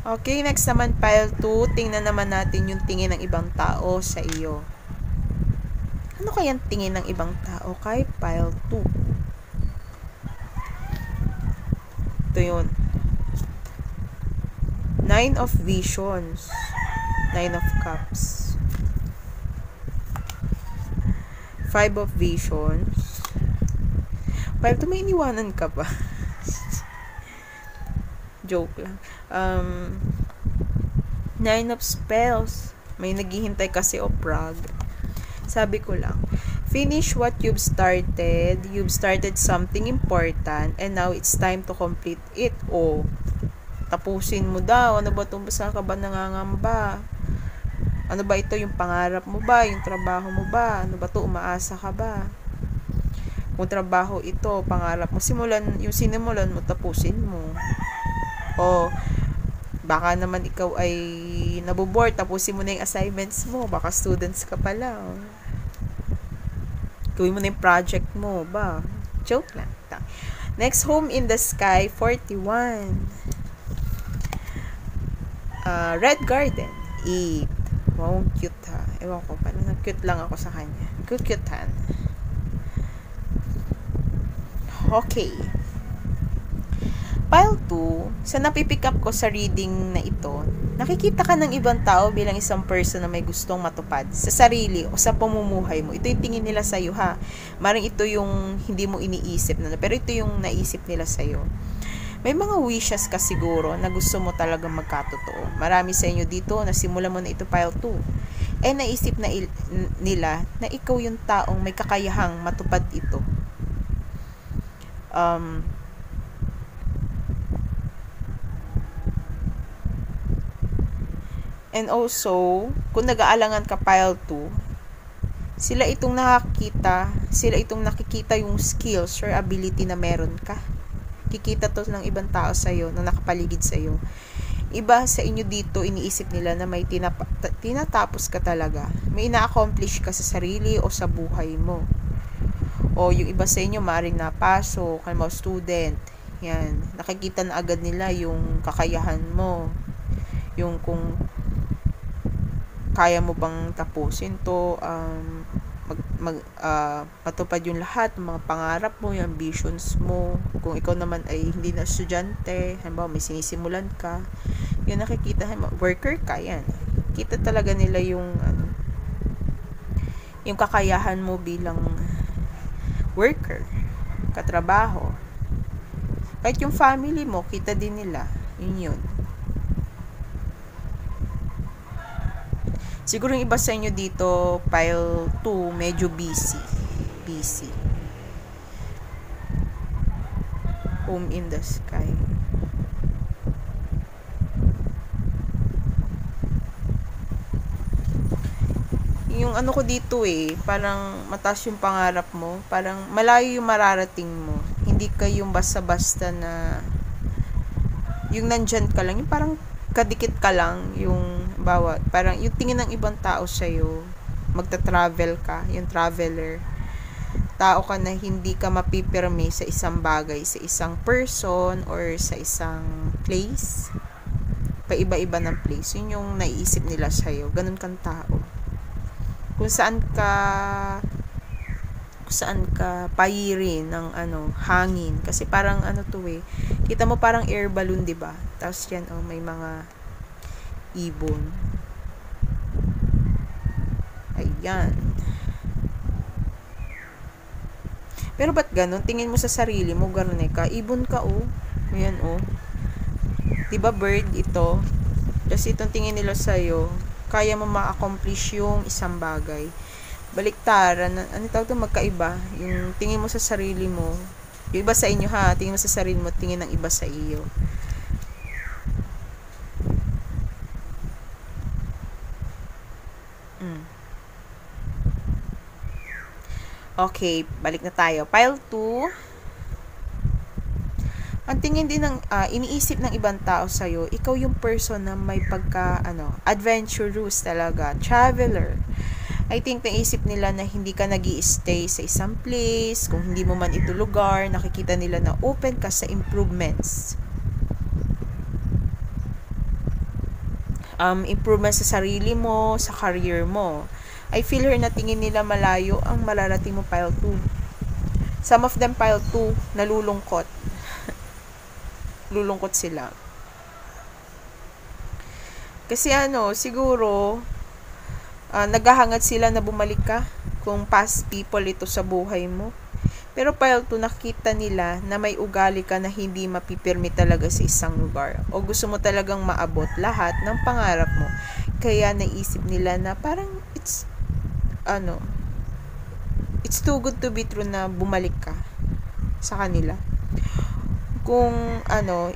Okay, next naman, pile 2. Tingnan naman natin yung tingin ng ibang tao sa iyo. Ano kayang tingin ng ibang tao kay pile 2? Ito yun. 9 of Visions. 9 of Cups. 5 of Visions. Pile 2, may iniwanan ka pa. Joke lang. 9 of Spells. May naghihintay kasi o prag. Sabi ko lang, finish what you've started. You've started something important and now it's time to complete it. Tapusin mo daw. Ano ba itong basa ka ba nangangamba? Ano ba ito, yung pangarap mo ba? Yung trabaho mo ba? Ano ba ito, umaasa ka ba? Kung trabaho ito, pangarap mo, yung sinimulan mo, tapusin mo. O, baka naman ikaw ay nabobore, tapusin mo na yung assignments mo. Baka students ka pala. Gawin mo na yung project mo, ba? Joke lang. Next, Home in the Sky, 41. Red Garden, 8. Wow, cute ha. Ewan ko, parang na-cute lang ako sa kanya. Cute-cutehan. Okay. Pile 2, sa napipick up ko sa reading na ito, nakikita ka ng ibang tao bilang isang person na may gustong matupad sa sarili o sa pamumuhay mo. Ito yung tingin nila sa'yo ha. Maring ito yung hindi mo iniisip na, pero ito yung naisip nila sa'yo. May mga wishes ka siguro na gusto mo talagang magkatotoo. Marami sa inyo dito, nasimula mo na ito pile 2. Naisip na nila na ikaw yung taong may kakayahang matupad ito. And also, kung nag-aalangan ka pile 2, sila itong nakikita yung skills or ability na meron ka. Kikita to ng ibang tao sa'yo, na nakapaligid sa'yo. Iba sa inyo dito, iniisip nila na may tinatapos ka talaga. May ina-accomplish ka sa sarili o sa buhay mo. O yung iba sa inyo, maaaring napasok, mga student. Yan. Nakikita na agad nila yung kakayahan mo. Yung kung kaya mo bang tapusin to, matupad yung lahat ng mga pangarap mo, yung ambitions mo. Kung ikaw naman ay hindi na estudyante, halimbawa may sinisimulan ka, yun nakikita, worker ka, yan. Kita talaga nila yung kakayahan mo bilang worker, katrabaho. Kahit yung family mo, kita din nila. Yun. Siguro yung iba sa inyo dito, pile 2, medyo busy. Home in the sky. Yung ano ko dito parang mataas yung pangarap mo, parang malayo yung mararating mo. Hindi ka yung basta-basta na yung nandyan ka lang, yung parang kadikit ka lang, yung parang yung tingin ng ibang tao sa'yo, magta-travel ka, yung traveler. Tao ka na hindi ka mapipirme sa isang bagay, sa isang person, or sa isang place. Paiba-iba ng place. Yun yung naiisip nila sa'yo. Ganun kang tao. Kung saan ka payirin ng hangin. Kasi parang kita mo parang air balloon, 'di ba? Tapos yan may mga ibon. Ayan. Pero ba't ganun? Tingin mo sa sarili mo, ganun ka. Ibon ka, Ayan, 'Di ba bird ito? Kasi itong tingin nila sa'yo, kaya mo ma-accomplish yung isang bagay. Baliktaran, tawag ito, magkaiba. Yung tingin mo sa sarili mo, yung iba sa inyo tingin mo sa sarili mo, tingin ng iba sa iyo. Okay, balik na tayo. Pile 2. Ang tingin din ng iniisip ng ibang tao sa'yo, ikaw yung person na may adventurous talaga, traveler. I think naisip nila na hindi ka nag-i-stay sa isang place, kung hindi mo man ito lugar, nakikita nila na open ka sa improvements. Improvements sa sarili mo, sa career mo. I feel na tingin nila malayo ang mararating mo, pile 2. Some of them, pile 2, nalulungkot. Lulungkot sila. Kasi siguro, naghahangad sila na bumalik ka kung past people ito sa buhay mo. Pero pile 2, nakita nila na may ugali ka na hindi mapipirmi talaga sa isang lugar. O gusto mo talagang maabot lahat ng pangarap mo. Kaya naisip nila na parang it's too good to be true na bumalik ka sa kanila. Kung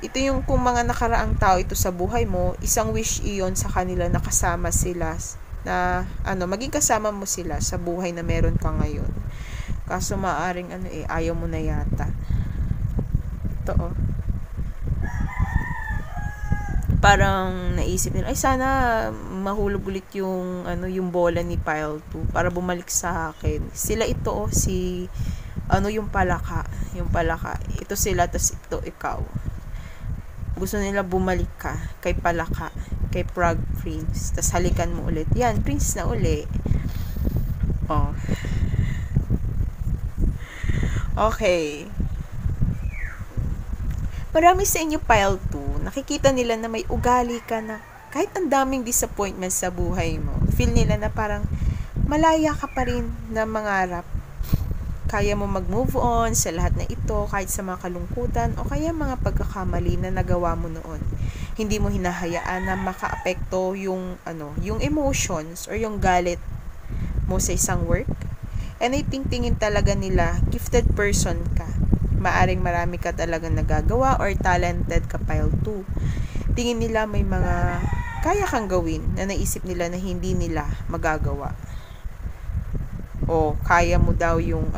ito yung kung mga nakaraang tao ito sa buhay mo, isang wish iyon sa kanila na kasama sila, na maging kasama mo sila sa buhay na meron ka ngayon. Kaso maaring ayaw mo na yata. Ito parang naisip nila, ay sana mahulog ulit yung yung bola ni pile 2 para bumalik sa akin. Sila ito yung palaka. Ito sila, tas ito ikaw. Gusto nila bumalik ka kay palaka, kay Frog Prince. Tas halikan mo ulit. Yan, Prince na uli. Okay. Marami sa inyo pile 2, nakikita nila na may ugali ka na kahit ang daming disappointment sa buhay mo, feel nila na parang malaya ka pa rin na mangarap. Kaya mo mag-move on sa lahat na ito, kahit sa mga kalungkutan o kaya mga pagkakamali na nagawa mo noon. Hindi mo hinahayaan na makaapekto yung emotions or yung galit mo sa isang work. And I think tingin talaga nila, gifted person ka. Maaring marami ka talagang nagagawa or talented ka, pile 2. Tingin nila may mga kaya kang gawin na naisip nila na hindi nila magagawa. O kaya mo daw yung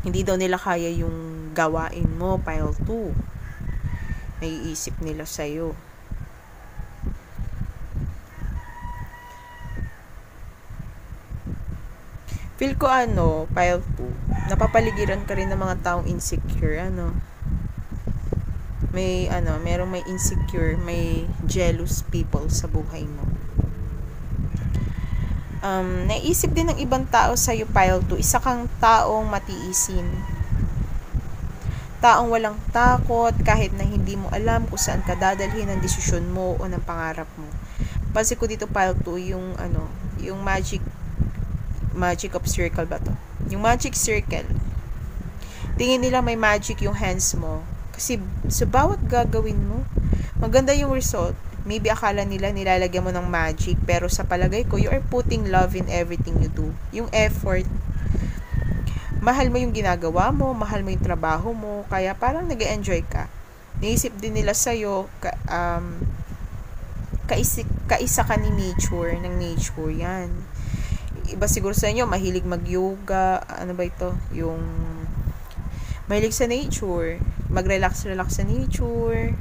hindi daw nila kaya yung gawain mo, pile 2. Naiisip nila sa'yo. Feel ko pile 2, napapaligiran ka rin ng mga taong insecure, merong may insecure, may jealous people sa buhay mo. Naisip din ng ibang tao sa'yo, pile 2, isa kang taong matiisin. Taong walang takot kahit na hindi mo alam kung saan ka dadalhin ang desisyon mo o ng pangarap mo. Pansin ko dito, pile 2, yung magic of circle ba to? Yung magic circle. Tingin nila may magic yung hands mo. Kasi sa bawat gagawin mo, maganda yung result. Maybe akala nila nilalagyan mo ng magic, pero sa palagay ko, you are putting love in everything you do. Yung effort, mahal mo yung ginagawa mo, mahal mo yung trabaho mo, kaya parang nag-enjoy ka. Naisip din nila sa'yo, kaisa ka ni nature, ng nature, yan. Iba siguro sa inyo, mahilig mag-yoga, ano ba ito? Yung mahilig sa nature, mag-relax sa nature,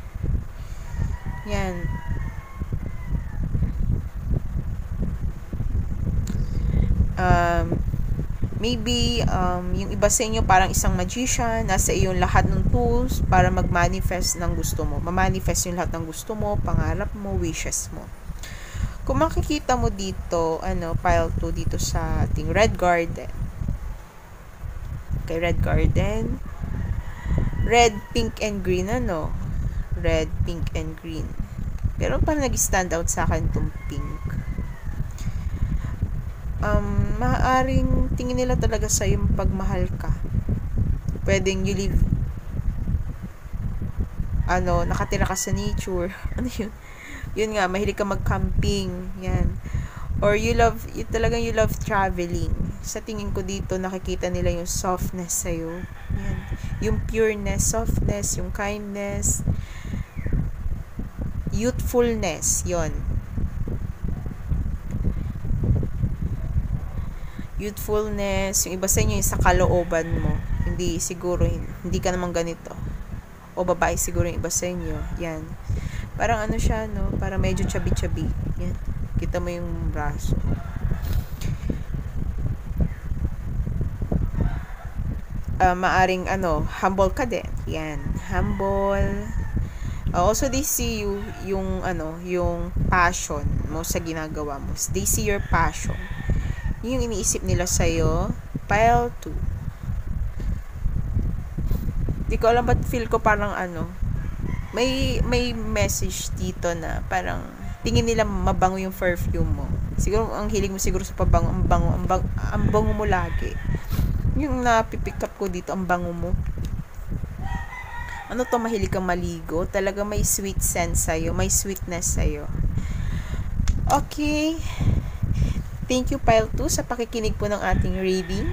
yan. Maybe, yung iba sa inyo parang isang magician, nasa iyo lahat ng tools para mag-manifest ng gusto mo. Ma-manifest yung lahat ng gusto mo, pangarap mo, wishes mo. Kung makikita mo dito, pile 2 dito sa ating red garden. Okay, red garden. Red, pink, and green, Red, pink, and green. Pero parang nag-stand out sa akin itong pink. Maaaring tingin nila talaga sa yung pagmahal ka. Pwedeng you live nakatira ka sa nature. Ano yun? Yun nga, mahilig ka mag-camping. Yan. Or you love traveling. Sa tingin ko dito, nakikita nila yung softness sa'yo. Yan. Yung pureness, softness, yung kindness, youthfulness. Yon. Youthfulness, yung iba sa inyo yung sa kalooban mo. Hindi siguro, hindi ka naman ganito. O babae siguro yung iba sa inyo. Yan. Parang siya, parang medyo chubby-chubby. Yan. Kita mo yung braso. Maaring humble ka din. Yan. Humble. Also, they see you, yung passion mo sa ginagawa mo. They see your passion. Yung iniisip nila sa'yo, pile 2. Di ko alam, ba't feel ko parang may message dito na parang tingin nila mabango yung perfume mo. Siguro, ang hilig mo siguro sa pabango, ang bango mo lagi. Yung napipick up ko dito, ang bango mo. Mahilig kang maligo. Talaga may sweet sense sa'yo, may sweetness sa'yo. Okay. Thank you, pile 2, sa pakikinig po ng ating reading.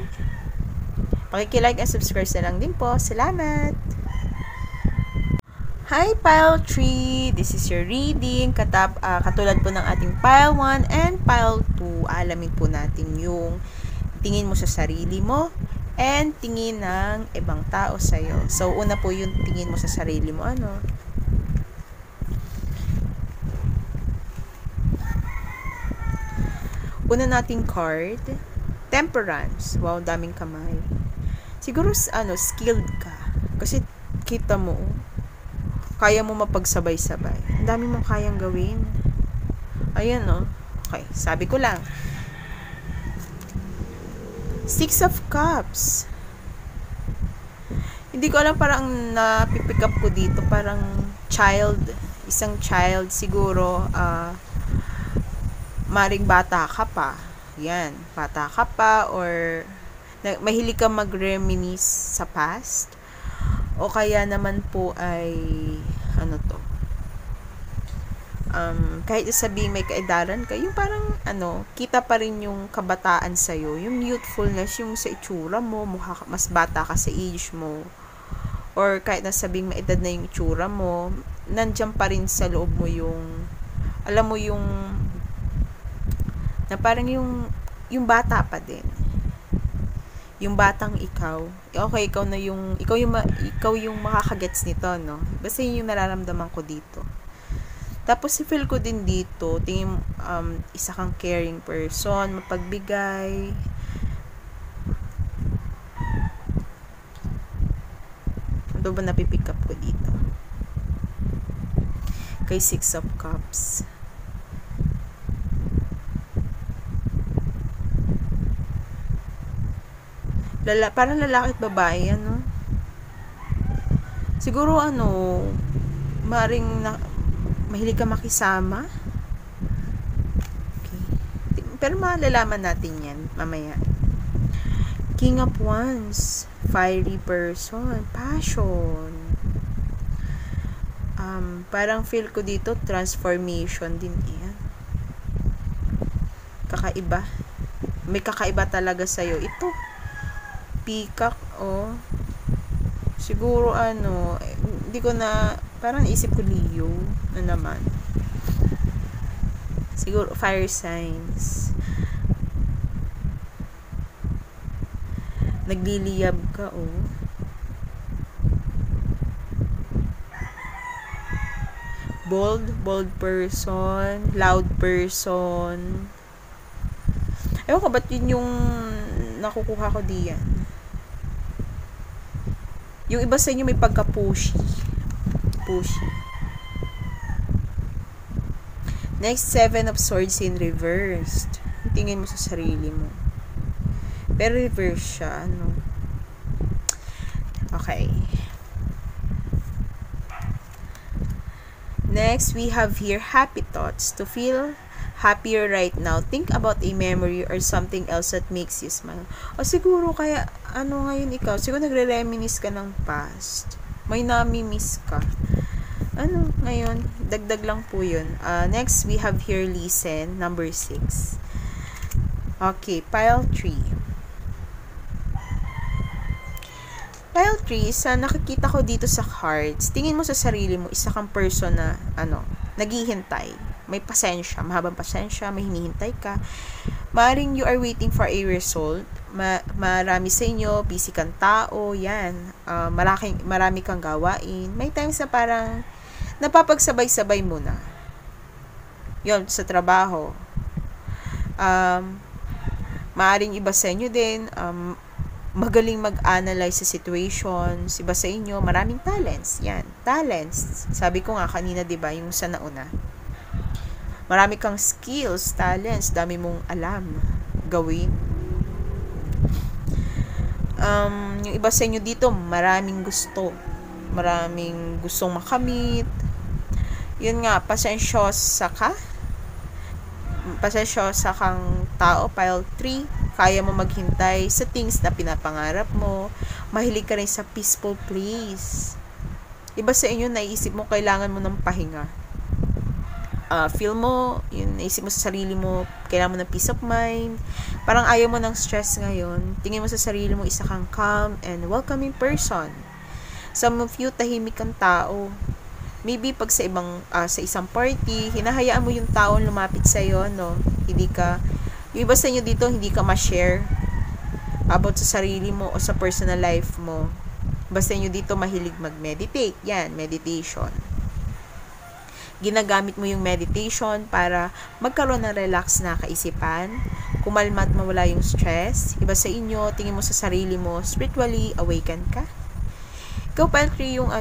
Pakikilike and subscribe na lang din po. Salamat! Hi, pile 3! This is your reading. Katulad po ng ating pile 1 and pile 2, alamin po natin yung tingin mo sa sarili mo and tingin ng ibang tao sa'yo. So, una po yung tingin mo sa sarili mo. Una nating card, Temperance. Wow, daming kamay. Siguro, skilled ka. Kasi, kita mo, kaya mo mapagsabay-sabay. Ang dami mong kayang gawin. Ayan, Okay, sabi ko lang. 6 of Cups. Hindi ko alam, parang napipick up ko dito, parang isang child, siguro, maring bata ka pa. Yan, bata ka pa, or mahilig ka mag-reminisce sa past, o kaya naman po ay kahit sabihin may kaedaran ka, yung parang kita pa rin yung kabataan sa'yo, yung youthfulness, yung sa itsura mo, mas bata ka sa age mo, or kahit sabihin may edad na yung itsura mo, nandiyan pa rin sa loob mo yung, alam mo yung na parang yung bata pa din. Yung batang ikaw. Okay, ikaw yung makakagets nito, Basta yun yung nararamdaman ko dito. Tapos, feel ko din dito, tingin isa kang caring person, mapagbigay. Ano ba napipick up ko dito? Kay 6 of Cups. Parang lalaki at babae, ano? Siguro, mahilig ka makisama. Okay. Pero malalaman natin yan mamaya. King of Wands, fiery person, passion. Parang feel ko dito, transformation din yan. Kakaiba. May kakaiba talaga sa'yo. Ito, peacock, siguro hindi ko na, parang naisip ko Leo na naman. Siguro fire signs. Nagliliyab ka, bold person, loud person. Ewan ko, ba't yun yung nakukuha ko diyan? Yung iba sa inyo may pagka-pushy. Next, 7 of Swords in reversed. Tingin mo sa sarili mo. Pero reverse siya, Okay. Next, we have here happy thoughts. To feel happier right now, think about a memory or something else that makes you smile. O siguro kaya, ngayon ikaw? Siguro nagre-reminisce ka ng past. May nami-miss ka. Ngayon? Dagdag lang po yun. Next, we have here listen, number 6. Okay, pile 3. Pile 3, sa nakikita ko dito sa cards, tingin mo sa sarili mo, isa kang person na, naghihintay. May pasensya, mahabang pasensya, may hinihintay ka. Maring you are waiting for a result. Marami sa inyo, busy kang tao, yan. Marami kang gawain. May times na parang napapagsabay-sabay mo na. Yun, sa trabaho. Maaring iba sa inyo din, magaling mag-analyze sa situations. Iba sa inyo, maraming talents. Yan, talents. Sabi ko nga kanina, diba, yung sa nauna. Marami kang skills, talents, dami mong alam gawin. Yung iba sa inyo dito, maraming gustong makamit. Yun nga, pasensyosa kang tao, pile 3. Kaya mo maghintay sa things na pinapangarap mo. Mahilig ka rin sa peaceful place. Iba sa inyo, naiisip mo, kailangan mo ng pahinga. Feel mo, yun, naisip mo sa sarili mo, kailangan mo ng peace of mind. Parang ayaw mo ng stress ngayon. Tingin mo sa sarili mo, isa kang calm and welcoming person. Some of you, tahimik kang tao. Maybe pag sa isang party, hinahayaan mo yung taong lumapit sa'yo, yung iba sa inyo dito, hindi ka ma-share about sa sarili mo o sa personal life mo. Basta inyo dito mahilig mag-meditate. Yan, meditation. Ginagamit mo yung meditation para magkaroon ng relax na kaisipan, kumalma at mawala yung stress. Iba sa inyo, tingin mo sa sarili mo, spiritually awaken ka. Ikaw pa yung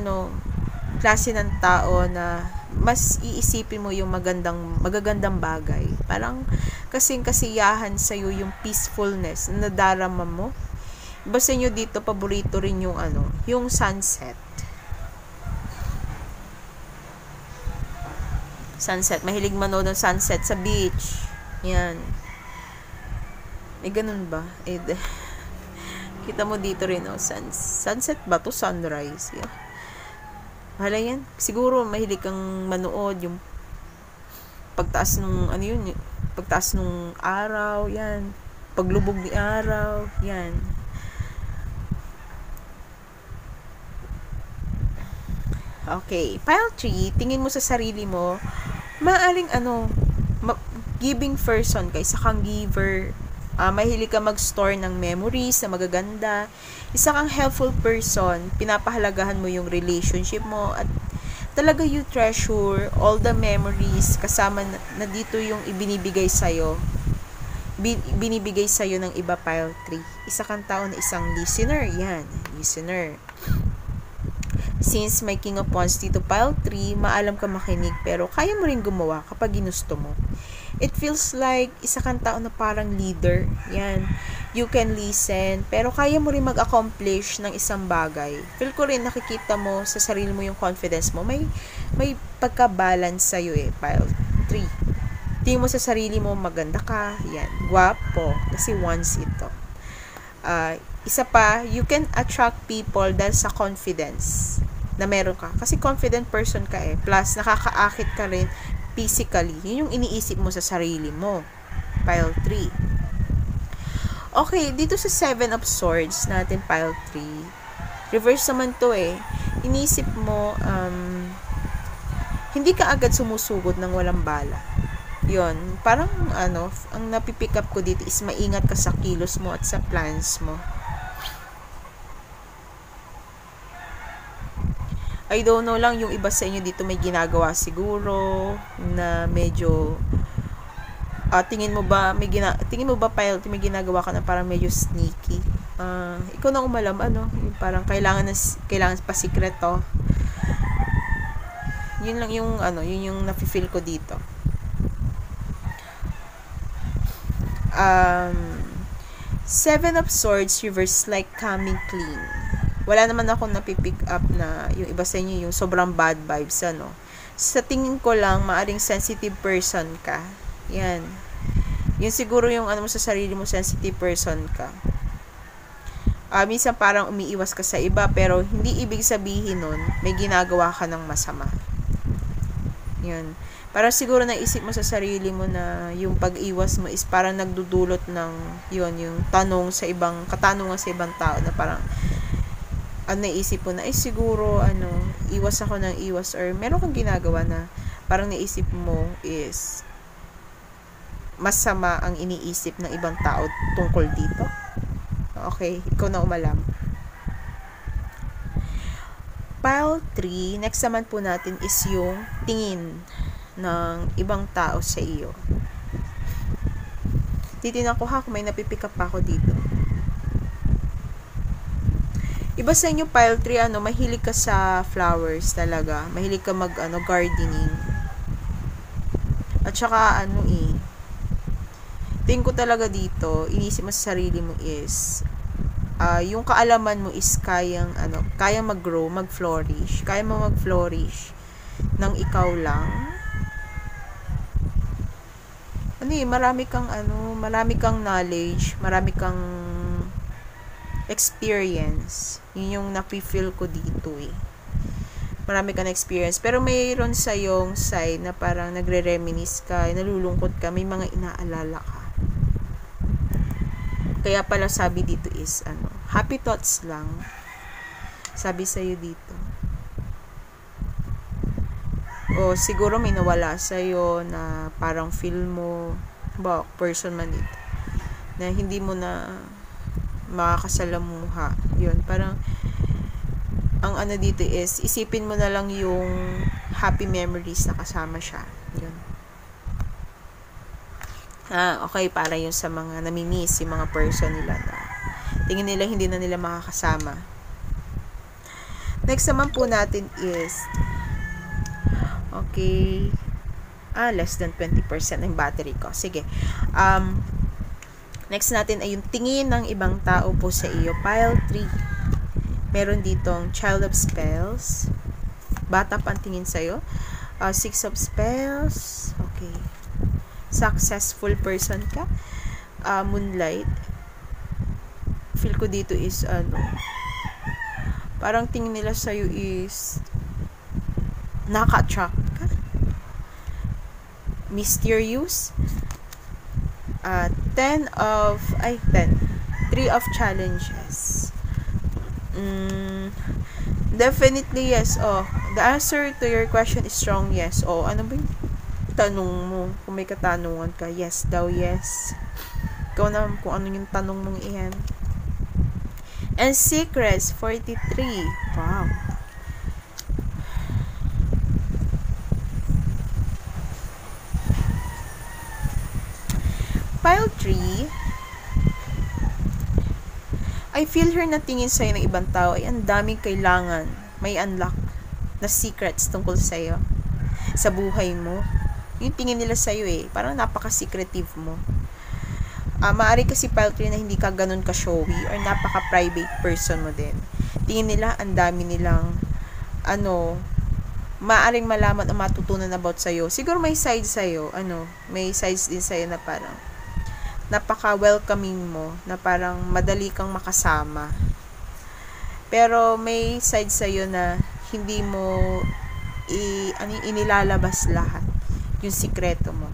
klase ng tao na mas iisipin mo yung magagandang bagay. Parang kasing kasiyahan sa'yo yung peacefulness na nadarama mo. Iba sa inyo dito, paborito rin yung yung sunset. Sunset. Mahilig manood ng sunset sa beach. Yan. May ganun ba? Kita mo dito rin, sunset ba to? Sunrise. Yeah. Mahala yan. Siguro, mahilig kang manood yung pagtaas nung, pagtaas nung araw, yan. Paglubog ni araw, yan. Okay. Pile 3, tingin mo sa sarili mo, maaring giving person ka, isa kang giver. Mahilig ka mag-store ng memories na magaganda. Isa kang helpful person. Pinapahalagahan mo yung relationship mo at talaga you treasure all the memories kasama na dito yung ibinibigay sa'yo. Binibigay sa'yo ng iba, pile 3. Isa kang tao na isang listener. Yan, listener. Since may King of Wands dito, pile 3, maalam ka makinig pero kaya mo rin gumawa kapag ginusto mo. It feels like isa kang tao na parang leader. Yan. You can listen, pero kaya mo rin mag-accomplish ng isang bagay. Feel ko rin nakikita mo sa sarili mo yung confidence mo. May pagka-balance sa'yo Pile 3. Tingin mo sa sarili mo, maganda ka, yan, guwapo, kasi once ito. Isa pa, you can attract people dahil sa confidence na meron ka. Kasi confident person ka Plus, nakakaakit ka rin physically. Yun yung iniisip mo sa sarili mo. Pile 3. Okay, dito sa 7 of Swords natin, Pile 3, reverse naman to Inisip mo, hindi ka agad sumusugod ng walang bala. Yun, parang ang napipick up ko dito is maingat ka sa kilos mo at sa plans mo. I don't know lang, yung iba sa inyo dito may ginagawa siguro na medyo tingin mo ba Pile, may ginagawa ka na parang medyo sneaky. Ikaw na umalam yung parang kailangan pa sikreto. Yun lang yung yun yung nafi-feel ko dito. Seven of Swords reverse like coming clean. Wala naman akong napipick up na yung iba sa inyo yung sobrang bad vibes Sa tingin ko lang, maaring sensitive person ka. Yan. Yun siguro yung mo sa sarili mo, sensitive person ka. Minsan parang umiiwas ka sa iba, pero hindi ibig sabihin nun, may ginagawa ka ng masama. Yun. Parang siguro naisip mo sa sarili mo na yung pag-iwas mo is parang nagdudulot ng yung katanungan sa ibang tao na parang naisip mo na siguro iwas ako ng iwas, or meron kang ginagawa na parang naisip mo is masama ang iniisip ng ibang tao tungkol dito. Okay, ikaw na umalam. Pile 3, next naman po natin is yung tingin ng ibang tao sa iyo. Titinan ko kung may napipick up pa ako dito. Iba sa inyo, Pile 3, mahilig ka sa flowers talaga. Mahilig ka gardening. At saka, tingin ko talaga dito, inisip mo sa sarili mo is, yung kaalaman mo is kayang mag-grow, mag-flourish. Kaya mo mag-flourish ng ikaw lang. Marami kang knowledge, marami kang experience. Yun yung napi-feel ko dito Marami kang experience. Pero mayroon sa yung side na parang nagre-reminisce ka, nalulungkot ka, may mga inaalala ka. Kaya pala sabi dito is, happy thoughts lang. Sabi sa'yo dito. O siguro may nawala sa'yo na parang feel mo, person man dito, na hindi mo na makakasalamuha. Yun, parang, ang dito is, isipin mo na lang yung happy memories na kasama siya. Yun. Okay, para yun sa mga namimiss, yung mga person nila na tingin nila hindi na nila makakasama. Next naman po natin is okay, less than 20% ng battery ko. Sige. Next natin ay yung tingin ng ibang tao po sa iyo. Pile 3. Meron ditong Child of Spells. Bata pa ang tingin sa'yo. Six of Spells. Okay. Successful person ka. Moonlight. Feel ko dito is parang tingin nila sa'yo is naka-attract ka. Mysterious. 3 of challenges. Definitely yes. The answer to your question is strong yes. Ano ba yung tanong mo? Kung may katanungan ka, yes daw, yes. Ikaw na kung ano yung tanong mong iyan. And secrets, 43. Wow. Pile 3. I feel her na tingin sa'yo ng ibang tao ay ang daming kailangan. May unlock na secrets tungkol sa'yo. Sa buhay mo. Yung tingin nila sa'yo parang napaka-secretive mo. Maaari kasi pile 3 na hindi ka ganun ka-showy or napaka-private person mo din. Tingin nila, ang dami nilang, maaring malaman o matutunan about sa'yo. Siguro may side sa'yo, may sides din sa'yo na parang, napaka-welcoming mo, na parang madali kang makasama. Pero may side sa'yo na hindi mo inilalabas lahat. Yung sikreto mo.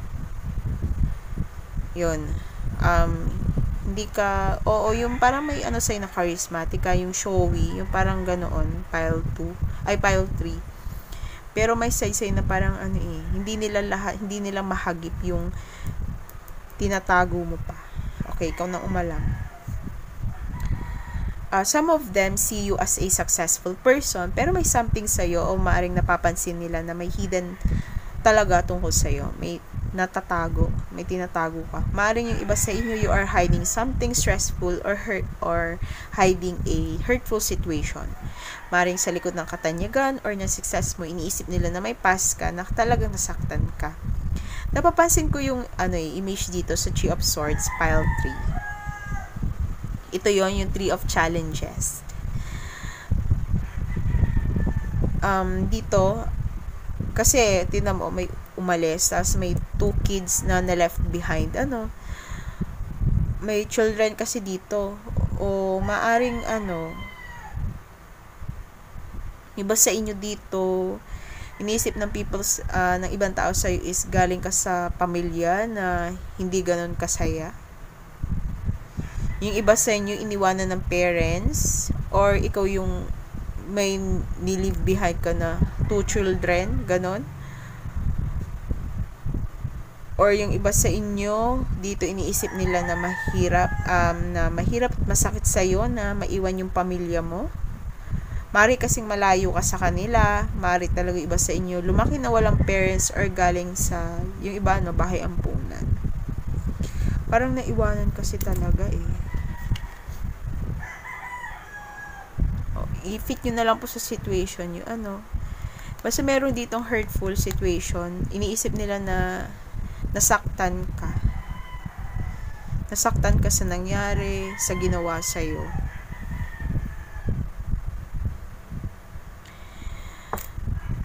Yun. Hindi ka, yung parang may sa'yo na charismatic ka, yung showy, yung parang ganoon, pile 3. Pero may side sa'yo na parang hindi nila mahagip yung tinatago mo pa. Okay, ikaw na umalam. Some of them see you as a successful person, pero may something sa'yo o maaring napapansin nila na may hidden talaga tungkol sa'yo. May tinatago ka. Maaring yung iba sa inyo, you are hiding something stressful or hiding a hurtful situation. Maaring sa likod ng katanyagan or ng success mo, iniisip nila na may past ka na talagang nasaktan ka. Napapansin ko yung image dito sa Three of Swords, pile 3. Ito yung Three of Challenges. Dito, kasi, tinan mo, may umalis, tapos may 2 kids na left behind. May children kasi dito. O, maaring, iba sa inyo dito, iniisip ng ng ibang tao sa'yo is galing ka sa pamilya na hindi ganun kasaya. Yung iba sa inyo, iniwanan ng parents, or ikaw yung may ni-leave behind ka na 2 children, ganon. Or yung iba sa inyo, dito iniisip nila na mahirap at masakit sa'yo na maiwan yung pamilya mo. Mari kasing malayo ka sa kanila, mari talaga iba sa inyo, lumaki na walang parents or galing sa, yung iba, bahay ampunan. Parang naiwanan kasi talaga i-fit nyo na lang po sa situation yung basta meron ditong hurtful situation, iniisip nila na nasaktan ka sa nangyari, sa ginawa sa'yo.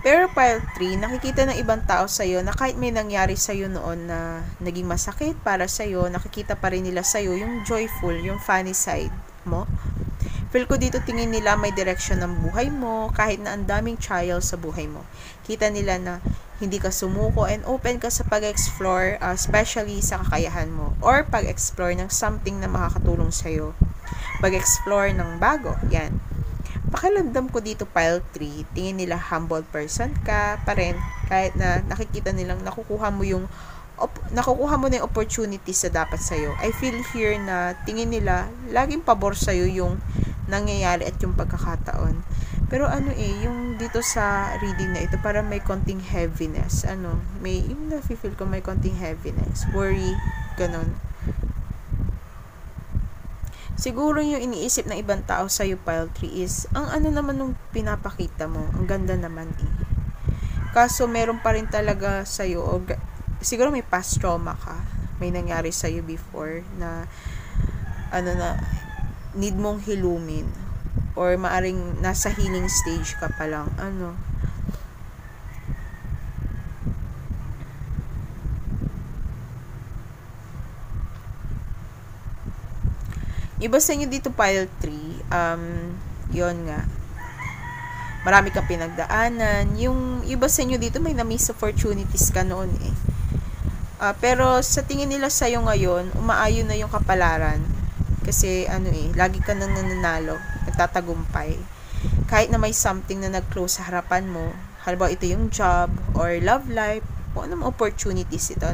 Pero pile 3, nakikita ng ibang tao sa'yo na kahit may nangyari sa'yo noon na naging masakit para sa'yo, nakikita pa rin nila sa'yo yung joyful, yung funny side mo. Feel ko dito, tingin nila may direction ng buhay mo, kahit na ang daming trials sa buhay mo. Kita nila na hindi ka sumuko and open ka sa pag-explore, especially sa kakayahan mo, or pag-explore ng something na makakatulong sa'yo. Pag-explore ng bago, yan. Pakiramdam ko dito, pile 3, tingin nila humble person ka pa rin, kahit na nakikita nilang nakukuha mo na yung opportunities na dapat sa'yo. I feel here na tingin nila, laging pabor sa'yo yung nangyayari at yung pagkakataon. Pero yung dito sa reading na ito, parang may konting heaviness. Yung nafe-feel ko may konting heaviness, worry, ganon. Siguro yung iniisip ng ibang tao sa'yo, pile 3, is, ang naman nung pinapakita mo, ang ganda naman Kaso, meron pa rin talaga sa'yo, siguro may past trauma ka, may nangyari sa'yo before, na, need mong hilumin, or maaring nasa healing stage ka pa lang, Iba sa inyo dito, pile 3, yon nga. Marami kang pinagdaanan. Yung iba sa inyo dito, may na-miss opportunities ka noon pero sa tingin nila sa'yo ngayon, umaayon na yung kapalaran. Kasi, lagi ka nang nananalo, nagtatagumpay. Kahit na may something na nag-close sa harapan mo, halimbawa ito yung job, or love life, o anong opportunities ito,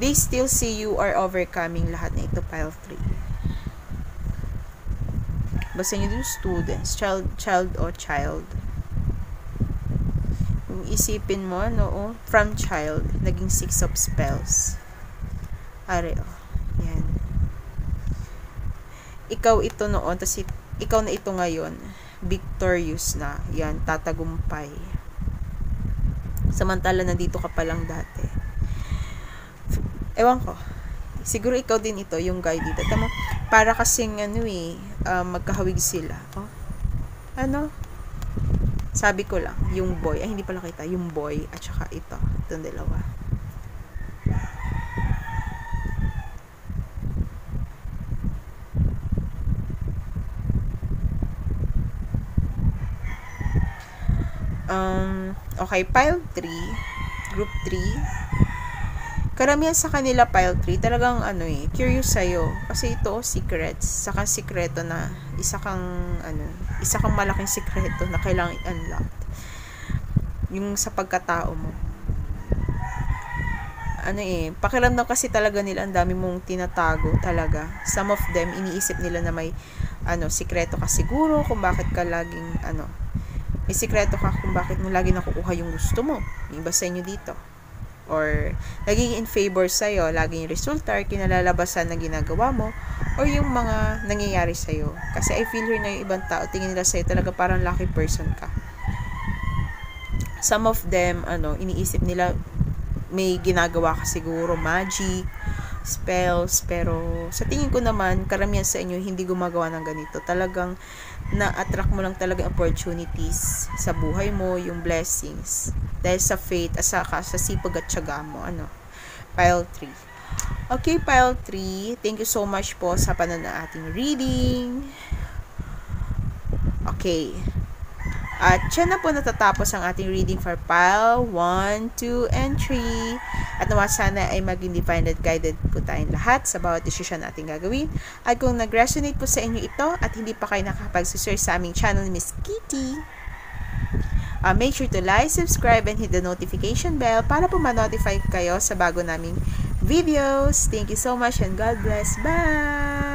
they still see you are overcoming lahat na ito, pile 3. Basta nyo dito, students, child. Kung isipin mo, from child, naging 6 of spells. Yan. Ikaw ito noon, tapos ikaw na ito ngayon, victorious na. Yan, tatagumpay. Samantala, nandito ka pa lang dati. Ewan ko. Siguro ikaw din ito, yung guy dito. Tama, para kasing magkahawig sila. Oh. Ano? Sabi ko lang, yung boy, ay hindi pala kita, yung boy, at saka itong dalawa. Okay, pile 3, group 3. Karamihan sa kanila pile 3, talagang curious sa'yo. Kasi ito, secrets. Saka sikreto na, isa kang malaking sikreto na kailangan i-unlock. Yung sa pagkatao mo. Pakiramdam kasi talaga nila ang dami mong tinatago talaga. Some of them, iniisip nila na may, sikreto ka siguro kung bakit ka laging, may sikreto ka kung bakit mo lagi nakukuha yung gusto mo. Yung iba sa inyo dito. Or naging in favor sa'yo, laging resulta or kinalalabasan na ginagawa mo, or yung mga nangyayari sa'yo. Kasi I feel here na yung ibang tao, tingin nila sa'yo talaga parang lucky person ka. Some of them, iniisip nila may ginagawa ka siguro, magic, spells, pero sa tingin ko naman, karamihan sa inyo hindi gumagawa ng ganito. Talagang na-attract mo lang talaga opportunities sa buhay mo, yung blessings. Dahil sa faith, sa sipag at tiyaga mo. Pile 3. Okay, pile 3. Thank you so much po sa panonood ng ating reading. Okay. At siya na po natatapos ang ating reading for pile 1, 2, and 3. At nawa sana ay maging divinely guided po tayong lahat sa bawat desisyon natin gagawin. At kung nag-resonate po sa inyo ito at hindi pa kayo nakapag-subscribe sa aming channel ni Miss Kitty, make sure to like, subscribe, and hit the notification bell para po ma-notify kayo sa bago naming videos. Thank you so much and God bless. Bye!